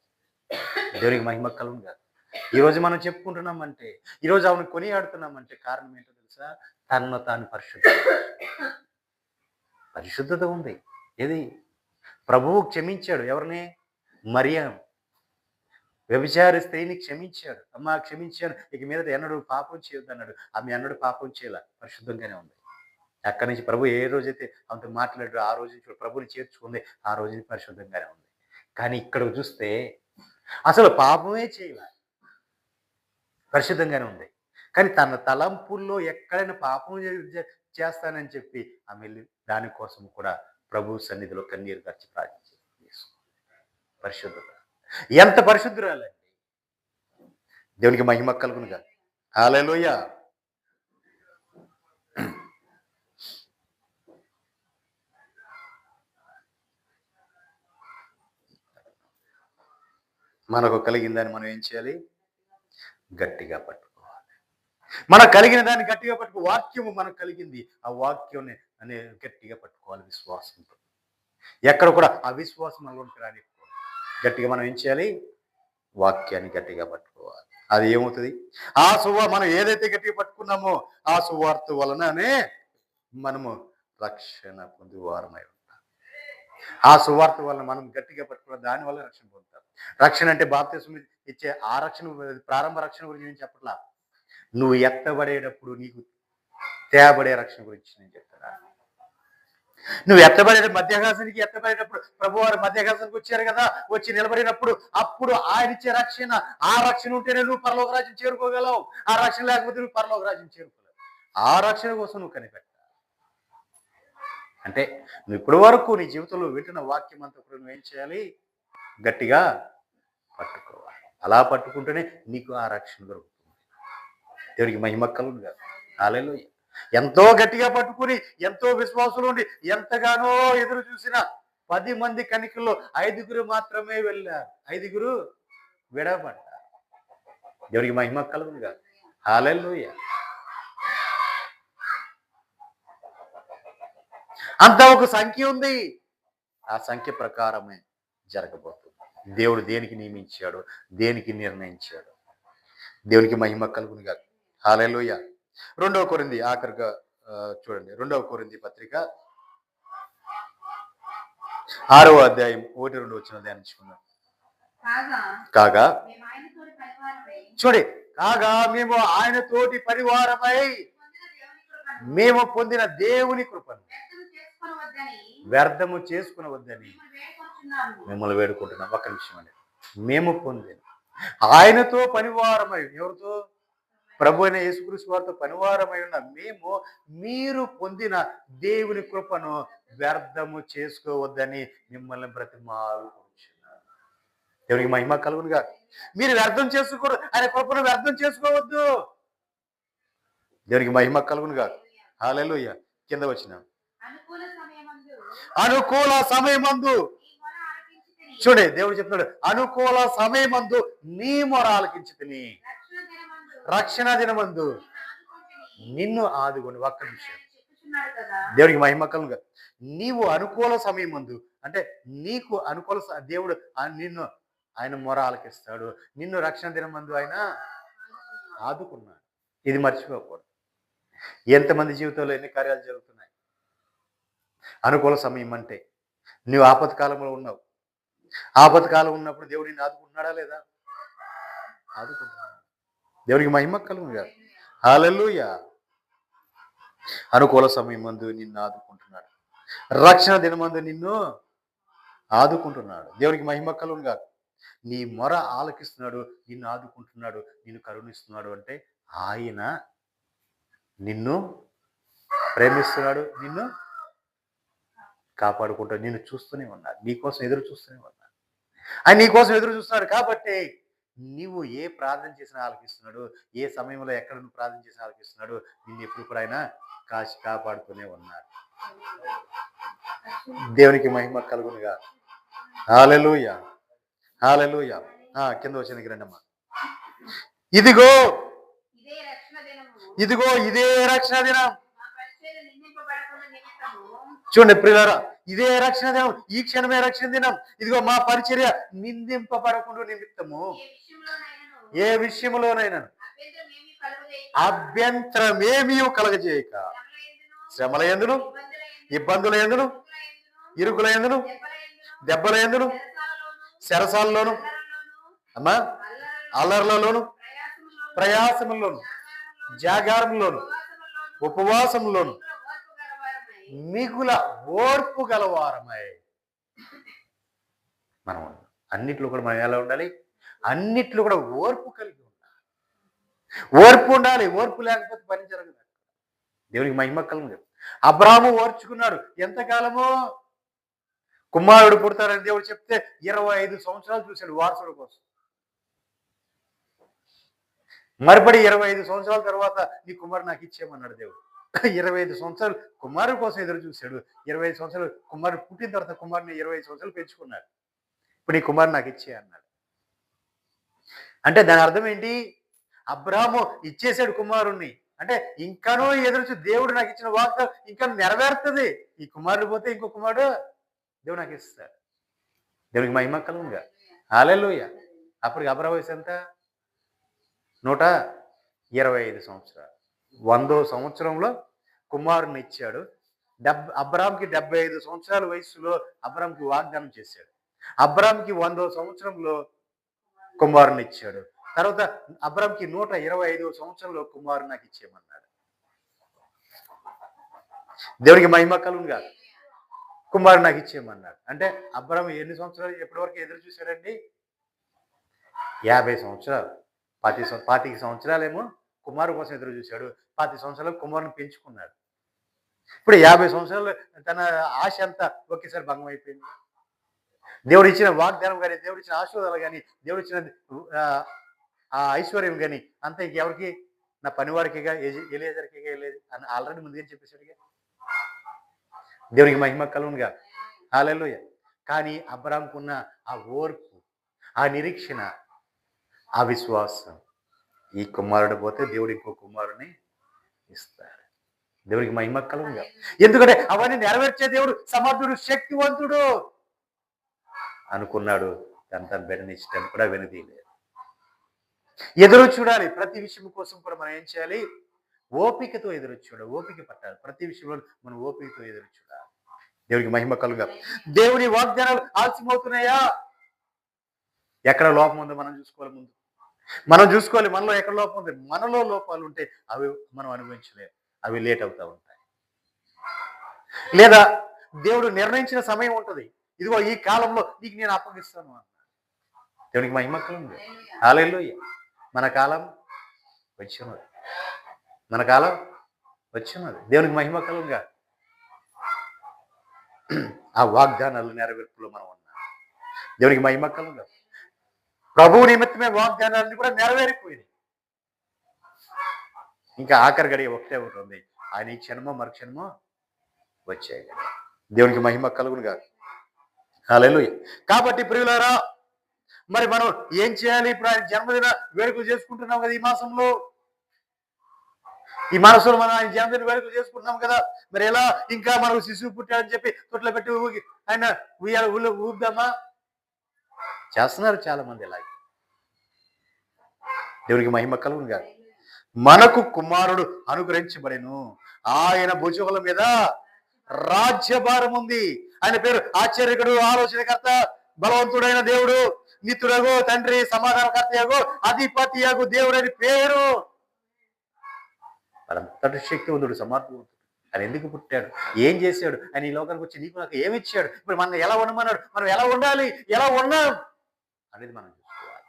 దేవునికి మహిమ కలుగును. ఈరోజు మనం చెప్పుకుంటున్నామంటే, ఈరోజు ఆమెను కొనియాడుతున్నామంటే కారణం ఏంటో తెలుసా? తనను తాను పరిశుద్ధత ఉంది. ఏది? ప్రభువు క్షమించాడు. ఎవరిని? మరియం వ్యభిచారి స్త్రీని క్షమించాడు. అమ్మా క్షమించాను, ఇక మీద ఎన్నడూ పాపం చేయొద్దు అన్నాడు. ఆమె ఎన్నడూ పాపం చేయాల, పరిశుద్ధంగానే ఉంది. అక్కడి నుంచి ప్రభు ఏ రోజైతే ఆమెతో మాట్లాడాడో ఆ రోజు నుంచి ప్రభుని చేర్చుకుంది, ఆ రోజు నుంచి పరిశుద్ధంగానే ఉంది. కానీ ఇక్కడ చూస్తే అసలు పాపమే చేయాల, పరిశుద్ధంగానే ఉంది. కానీ తన తలంపుల్లో ఎక్కడైనా పాపం చేస్తానని చెప్పి ఆమె వెళ్ళి దానికోసం కూడా ప్రభు సన్నిధిలో కన్నీరు కార్చి ప్రార్థించి పరిశుద్ధత. ఎంత పరిశుద్ధురాలండి! దేవునికి మహిమ కలుగును గాక. హల్లెలూయా. మనకు కలిగిందని మనం ఏం చేయాలి? గట్టిగా పట్టుకోవాలి. మనకు కలిగిన దాన్ని గట్టిగా పట్టుకో. వాక్యము మనకు కలిగింది, ఆ వాక్యం అనే గట్టిగా పట్టుకోవాలి విశ్వాసంతో. ఎక్కడ కూడా అవిశ్వాసం మనలోకి రాని. గట్టిగా మనం ఏం చేయాలి? వాక్యాన్ని గట్టిగా పట్టుకోవాలి. అది ఏమవుతుంది? మనం ఏదైతే గట్టిగా పట్టుకున్నామో ఆ సువార్త వలననే మనము రక్షణ పొందువారమై ఉంటాం. ఆ సువార్త వలన మనం గట్టిగా పట్టుకున్న దాని వల్ల రక్షణ పొందుతాం. రక్షణ అంటే బాప్తిస్మం ఇచ్చే ఆ రక్షణ, ప్రారంభ రక్షణ గురించి నేను చెప్పట్లా. నువ్వు ఎత్తబడేటప్పుడు నీకు తేబడే రక్షణ గురించి నేను చెప్తాను. నువ్వు మధ్యాకాశానికి ఎత్తబడేటప్పుడు ప్రభు వారు మధ్యాకాశానికి వచ్చారు కదా, వచ్చి నిలబడినప్పుడు అప్పుడు ఆయన ఇచ్చే రక్షణ, ఆ రక్షణ ఉంటేనే నువ్వు పరలోక రాజ్యం చేరుకోగలవు. ఆ రక్షణ లేకపోతే నువ్వు పరలోక రాజ్యం చేరుకోలేవు. ఆ రక్షణ కోసం నువ్వు కనిపెట్టాలి. అంటే నువ్వు ఇప్పటి వరకు నీ జీవితంలో వింటున్న వాక్యం అంతా కూడా నువ్వేం చేయాలి? గట్టిగా పట్టుకోవాలి. అలా పట్టుకుంటేనే నీకు ఆ రక్షణ దొరుకుతుంది. దేవుడికి మహిమ కలుగును గాక. హల్లెలూయా. ఎంతో గట్టిగా పట్టుకుని ఎంతో విశ్వాసంలో ఉండి ఎంతగానో ఎదురు చూసిన 10 మంది కనికల్లో 5గురు మాత్రమే వెళ్ళారు. 5గురు విడవబడ్డారు. దేవునికి మహిమ కలుగునుగా. హల్లెలూయా. అంత ఒక సంఖ్య ఉంది. ఆ సంఖ్య ప్రకారమే జరగబోతుంది. దేవుడు దేనికి నియమించాడు, దేనికి నిర్ణయించాడు. దేవునికి మహిమ కలుగునుగా. హల్లెలూయా. 2వ కొరింథీ ఆఖరిగా చూడండి. 2వ కొరింథీ పత్రిక 6వ అధ్యాయం 1-2 వచనం ధ్యానించుకుందాం. కాగా చూడండి, కాగా మేము ఆయన తోటి పరివారమై మేము పొందిన దేవుని కృపను వ్యర్థము చేసుకునవద్దని మిమ్మల్ని వేడుకుంటున్నాం. ఒక్క నిమిషం అండి. మేము పొందిన ఆయనతో పనివారమై, ఎవరితో? ప్రభు అయిన యేసుక్రీస్తు వారితో పనివారమై ఉన్న మేము మీరు పొందిన దేవుని కృపను వ్యర్థము చేసుకోవద్దని మిమ్మల్ని బ్రతిమాలుకుంటున్నాను. దేవునికి మహిమ కలుగునుగా. మీరు వ్యర్థం చేసుకోరు, ఆయన కృపను వ్యర్థం చేసుకోవద్దు. దేవునికి మహిమ కలుగునుగా. హల్లెలూయా. కింద వచ్చిన అనుకూల సమయమందు చూడే దేవుడు చెప్తున్నాడు, అనుకూల సమయమందు నీ మొర ఆలకించితిని, రక్షణ దినమందు నిన్ను ఆదుకొని. ఒక్క నిమిషం. దేవుడికి మహిమ కలుగునుగా. నీవు అనుకూల సమయమందు అంటే నీకు అనుకూల దేవుడు నిన్ను ఆయన మొర ఆలకిస్తాడు. నిన్ను రక్షణ దినమందు ఆయన ఆదుకున్నాడు. ఇది మర్చిపోకూడదు. ఎంతమంది జీవితంలో ఎన్ని కార్యాలు జరుగుతున్నాయి. అనుకూల సమయం అంటే నువ్వు ఆపత్కాలంలో ఉన్నావు. ఆపత్కాలం ఉన్నప్పుడు దేవుడు నిన్ను ఆదుకుంటున్నాడా లేదా? ఆదుకుంటున్నాడు. దేవునికి మహిమ కలుగునుగా. హల్లెలూయా. అనుకూల సమయం మందు నిన్ను ఆదుకుంటున్నాడు, రక్షణ దినమందు నిన్ను ఆదుకుంటున్నాడు. దేవునికి మహిమ కలుగునుగా. నీ మొర ఆలకిస్తున్నాడు, నిన్ను ఆదుకుంటున్నాడు, నిన్ను కరుణిస్తున్నాడు. అంటే ఆయన నిన్ను ప్రేమిస్తున్నాడు, నిన్ను కాపాడుకుంటాడు, నిన్ను చూస్తూనే ఉన్నాడు, నీకోసం ఎదురు చూస్తూనే ఉన్నాడు. ఆయన నీకోసం ఎదురు చూస్తున్నాడు. కాబట్టి నీవు ఏ ప్రార్థన చేసినా ఆలకిస్తున్నాడు, ఏ సమయంలో ఎక్కడ నువ్వు ప్రార్థన చేసినా ఆలకిస్తున్నాడు. నిన్ను ఎప్పుడు కూడా ఆయన కాపాడుతూనే ఉన్నాడు. దేవునికి మహిమ కలుగునుగా. హల్లెలూయా. హల్లెలూయా. కింద వచ్చింది రండమ్మా. ఇదిగో ఇదిగో ఇదే రక్షణ దినం. చూడండి ప్రియులారా, ఇదే రక్షణ దినం, ఈ క్షణమే రక్షణ దినం. ఇదిగో మా పరిచర్య నిందింపబడకుండా నిమిత్తము ఏ విషయంలోనైనా అభ్యంతరమేమీ కలగజేయక, శ్రమల యందును, ఇబ్బందుల యందును, ఇరుకుల యందును, దెబ్బల యందును, శరసాలలోను, అమ్మా అల్లర్లలోను, ప్రయాసముల్లోను, జాగారంలోను, ఉపవాసంలోను మిగుల ఓర్పు గలవారమై మనం అన్నిట్లో కూడా మనం ఎలా ఉండాలి? అన్నిట్లో కూడా ఓర్పు కలిగి ఉండాలి. ఓర్పు ఉండాలి. ఓర్పు లేకపోతే పని జరగదు. దేవునికి మహిమ కలుగును. అబ్రాహాము ఓర్చుకున్నాడు. ఎంతకాలము? కుమారుడు పుడతారని దేవుడు చెప్తే 25 సంవత్సరాలు చూశాడు వారసుడు కోసం. మరిపడి 25 సంవత్సరాల తర్వాత నీ కుమారుడు నాకు ఇచ్చేయమన్నాడు దేవుడు. 25 సంవత్సరాలు కుమారుడు కోసం ఎదురు చూశాడు. 25 సంవత్సరాలు కుమారుడు పుట్టిన తర్వాత కుమారుని 25 సంవత్సరాలు పెంచుకున్నాడు. ఇప్పుడు నీ కుమారుడు నాకు ఇచ్చే అన్నాడు. అంటే దాని అర్థం ఏంటి? అబ్రాహాము ఇచ్చేసాడు కుమారుణ్ణి. అంటే ఇంకానూ ఎదురు దేవుడు నాకు ఇచ్చిన వాగ్దానం ఇంకా నెరవేరుతుంది. ఈ కుమారుడు పోతే ఇంకో కుమారుడు దేవుడు నాకు ఇస్తాడు. దేవునికి మహిమ కలుగునుగా. హల్లెలూయా. అప్పటికి అబ్రాహాము వయసు ఎంత? 125 సంవత్సరాలు. 100వ సంవత్సరంలో కుమారుని ఇచ్చాడు. అబ్రాహాంకి 75 సంవత్సరాల వయసులో అబ్రాహాంకి వాగ్దానం చేశాడు. అబ్రాహాంకి 100వ సంవత్సరంలో కుమారుని ఇచ్చాడు. తర్వాత అబ్రాహాంకి 125వ సంవత్సరంలో కుమారుని నాకు ఇచ్చేయమన్నాడు. దేవునికి మహిమ కలుగునుగా. కుమారుడు నాకు ఇచ్చేయమన్నాడు. అంటే అబ్రాహాం ఎన్ని సంవత్సరాలు ఎప్పటి వరకు ఎదురు చూశాడండి? 50 సంవత్సరాలు. 25 సంవత్సరాలేమో కుమారు కోసం ఎదురు చూశాడు. 25 సంవత్సరాలు కుమారుని పెంచుకున్నాడు. ఇప్పుడు 50 సంవత్సరాలు తన ఆశ అంతా ఒకేసారి భంగం అయిపోయింది. దేవుడు ఇచ్చిన వాగ్దానం కానీ, దేవుడు ఇచ్చిన ఆశీర్వాదాలు కానీ, దేవుడు ఇచ్చిన ఆ ఐశ్వర్యం కానీ అంతా ఇంకెవరికి? నా పనివాడికిగా ఎలియజర్కిగా వెళ్ళేది అని ఆల్రెడీ ముందుగా చెప్పేశాడుగా. దేవునికి మహిమ కలుగునుగా. హల్లెలూయా. కానీ అబ్రాహాముకున్న ఆ ఓర్పు, ఆ నిరీక్షణ, ఆ విశ్వాసం, ఈ కుమారుడు పోతే దేవుడు ఇంకో కుమారుని ఇస్తాడు. దేవునికి మహిమ కలుగునుగా. ఎందుకంటే అవన్నీ నెరవేర్చే దేవుడు సమర్థుడు, శక్తివంతుడు అనుకున్నాడు. తన బిడ్డని ఇష్టాన్ని కూడా వెనుదీయలేదు. ఎదురు చూడాలి. ప్రతి విషయం కోసం కూడా మనం ఏం చేయాలి? ఓపికతో ఎదురు చూడాలి. ఓపిక పట్టాలి. ప్రతి విషయంలో మనం ఓపికతో ఎదురు చూడాలి. దేవునికి మహిమ కలుగా. దేవుని వాగ్దానాలు ఆలస్యమవుతున్నాయా? ఎక్కడ లోపం ఉందో మనం చూసుకోవాలి. ముందు మనం చూసుకోవాలి. మనలో ఎక్కడ లోపం ఉంది. మనలో లోపాలు ఉంటే అవి మనం అనుభవించలేము. అవి లేట్ అవుతా ఉంటాయి. లేదా దేవుడు నిర్ణయించిన సమయం ఉంటుంది. ఇదిగో ఈ కాలంలో నీకు నేను అప్పగిస్తాను అన్నాడు. దేవునికి మహిమ కలుగుగా. హల్లెలూయా. మన కాలం వచ్చినది. మన కాలం వచ్చినది. దేవునికి మహిమ కలుగుగా. ఆ వాగ్దానాలు నెరవేర్పులో మనం ఉన్నాం. దేవునికి మహిమ కలుగుగా. ప్రభువు నిమిత్తమే వాగ్దానాలన్నీ కూడా నెరవేరిపోయినాయి. ఇంకా ఆఖరి గడియ ఒకటే ఉంటుంది. ఆయన ఈ క్షణమో మరుక్షణమో వచ్చాయి. దేవునికి మహిమ కలుగునుగా. హల్లెలూయా. కాబట్టి ప్రియులారా, మరి మనం ఏం చేయాలి? ఇప్పుడు ఆయన జన్మదిన వేడుకలు చేసుకుంటున్నాం కదా. ఈ మాసంలో మనం ఆయన జన్మదిన వేడుకలు చేసుకుంటున్నాం కదా. మరి ఎలా ఇంకా మనకు శిశువు పుట్టాడని చెప్పి తొట్ల పెట్టి ఆయన ఊపుదామా? చేస్తున్నారు చాలా మంది ఇలాగే. దేవునికి మహిమ కలుగునుగా. మనకు కుమారుడు అనుగ్రహించబడెను. ఆయన భుజముల మీద రాజ్యభారం ఉంది. ఆయన పేరు ఆశ్చర్యకుడు, ఆలోచనకర్త, బలవంతుడైన దేవుడు, నిత్యుడగు తండ్రి, సమాధానకర్తయగు అధిపతియగు దేవుడని పేరు. అంతటి శక్తివంతుడు, సమర్థవంతుడు. ఆయన ఎందుకు పుట్టాడు? ఏం చేశాడు? ఆయన ఈ లోకానికి వచ్చి నీకు నాకు ఏమి ఇచ్చాడు? ఇప్పుడు మనం ఎలా ఉండమన్నాడు? మనం ఎలా ఉండాలి? ఎలా ఉన్నాం అనేది మనం చూసుకోవాలి.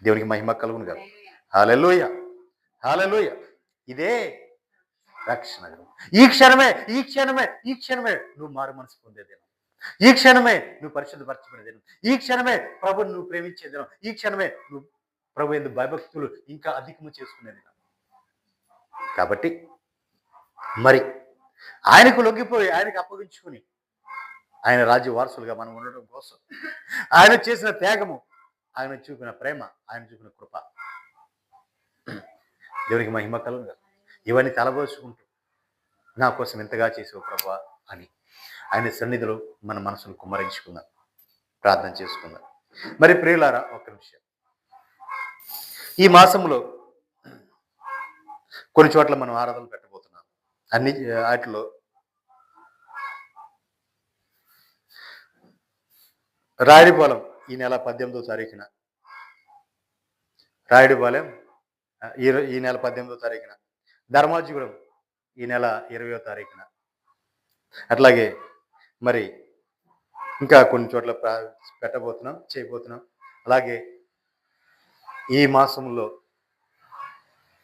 దేవునికి మహిమ కలుగునుగా. హల్లెలూయా. హల్లెలూయా. ఇదే రక్షణ. ఈ క్షణమే నువ్వు మారు మనసు పొందేదేను. ఈ క్షణమే నువ్వు పరిశుద్ధపరచబడేదేను. ఈ క్షణమే ప్రభుని నువ్వు ప్రేమించేదేను. ఈ క్షణమే నువ్వు ప్రభు యందు భయభక్తులు ఇంకా అధికము చేసుకునేది. కాబట్టి మరి ఆయనకు లొంగిపోయి, ఆయనకు అప్పగించుకుని, ఆయన రాజ్య వారసులుగా మనం ఉండడం కోసం ఆయన చేసిన త్యాగము, ఆయన చూపిన ప్రేమ, ఆయన చూపిన కృప, దేవునికి మహిమ కలుగునుగా. ఇవన్నీ తలబోసుకుంటూ నా కోసం ఎంతగా చేసావు ప్రభువా అని ఆయన సన్నిధిలో మన మనసును కుమ్మరించుకుందాం, ప్రార్థన చేసుకుందాం. మరి ప్రియులారా, ఒక్క నిమిషం. ఈ మాసంలో కొన్ని చోట్ల మనం ఆరాధనలు పెట్టబోతున్నాం. అన్ని వాటిలో రాయుడిపాలెం ఈ నెల 18వ తారీఖున, రాయుడిపాలెం ఈ నెల 18వ తారీఖున, ధర్మాజిగూడెం ఈ నెల 20వ తారీఖున, అట్లాగే మరి ఇంకా కొన్ని చోట్ల చేయబోతున్నాం. అలాగే ఈ మాసంలో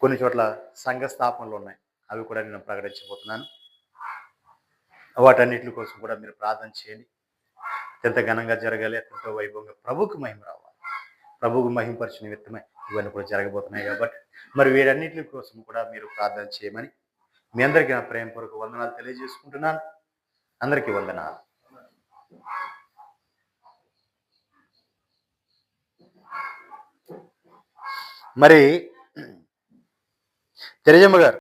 కొన్ని చోట్ల సంఘ స్థాపనలు ఉన్నాయి. అవి కూడా నేను ప్రకటించబోతున్నాను. వాటన్నిటి కోసం కూడా మీరు ప్రార్థన చేయండి. అత్యంత ఘనంగా జరగాలి, అత్యంత వైభవంగా ప్రభువుకు మహిమ రావాలి. ప్రభువుకు మహిమపరిచిన నిమిత్తమే ఇవన్నీ కూడా జరగబోతున్నాయి. కాబట్టి మరి వీటన్నిటి కోసం కూడా మీరు ప్రార్థన చేయమని మీ అందరికీ నా ప్రేమపూర్వక వందనాలు తెలియజేసుకుంటున్నాను. అందరికీ వందనాలు. మరి తెరజమ్మ గారు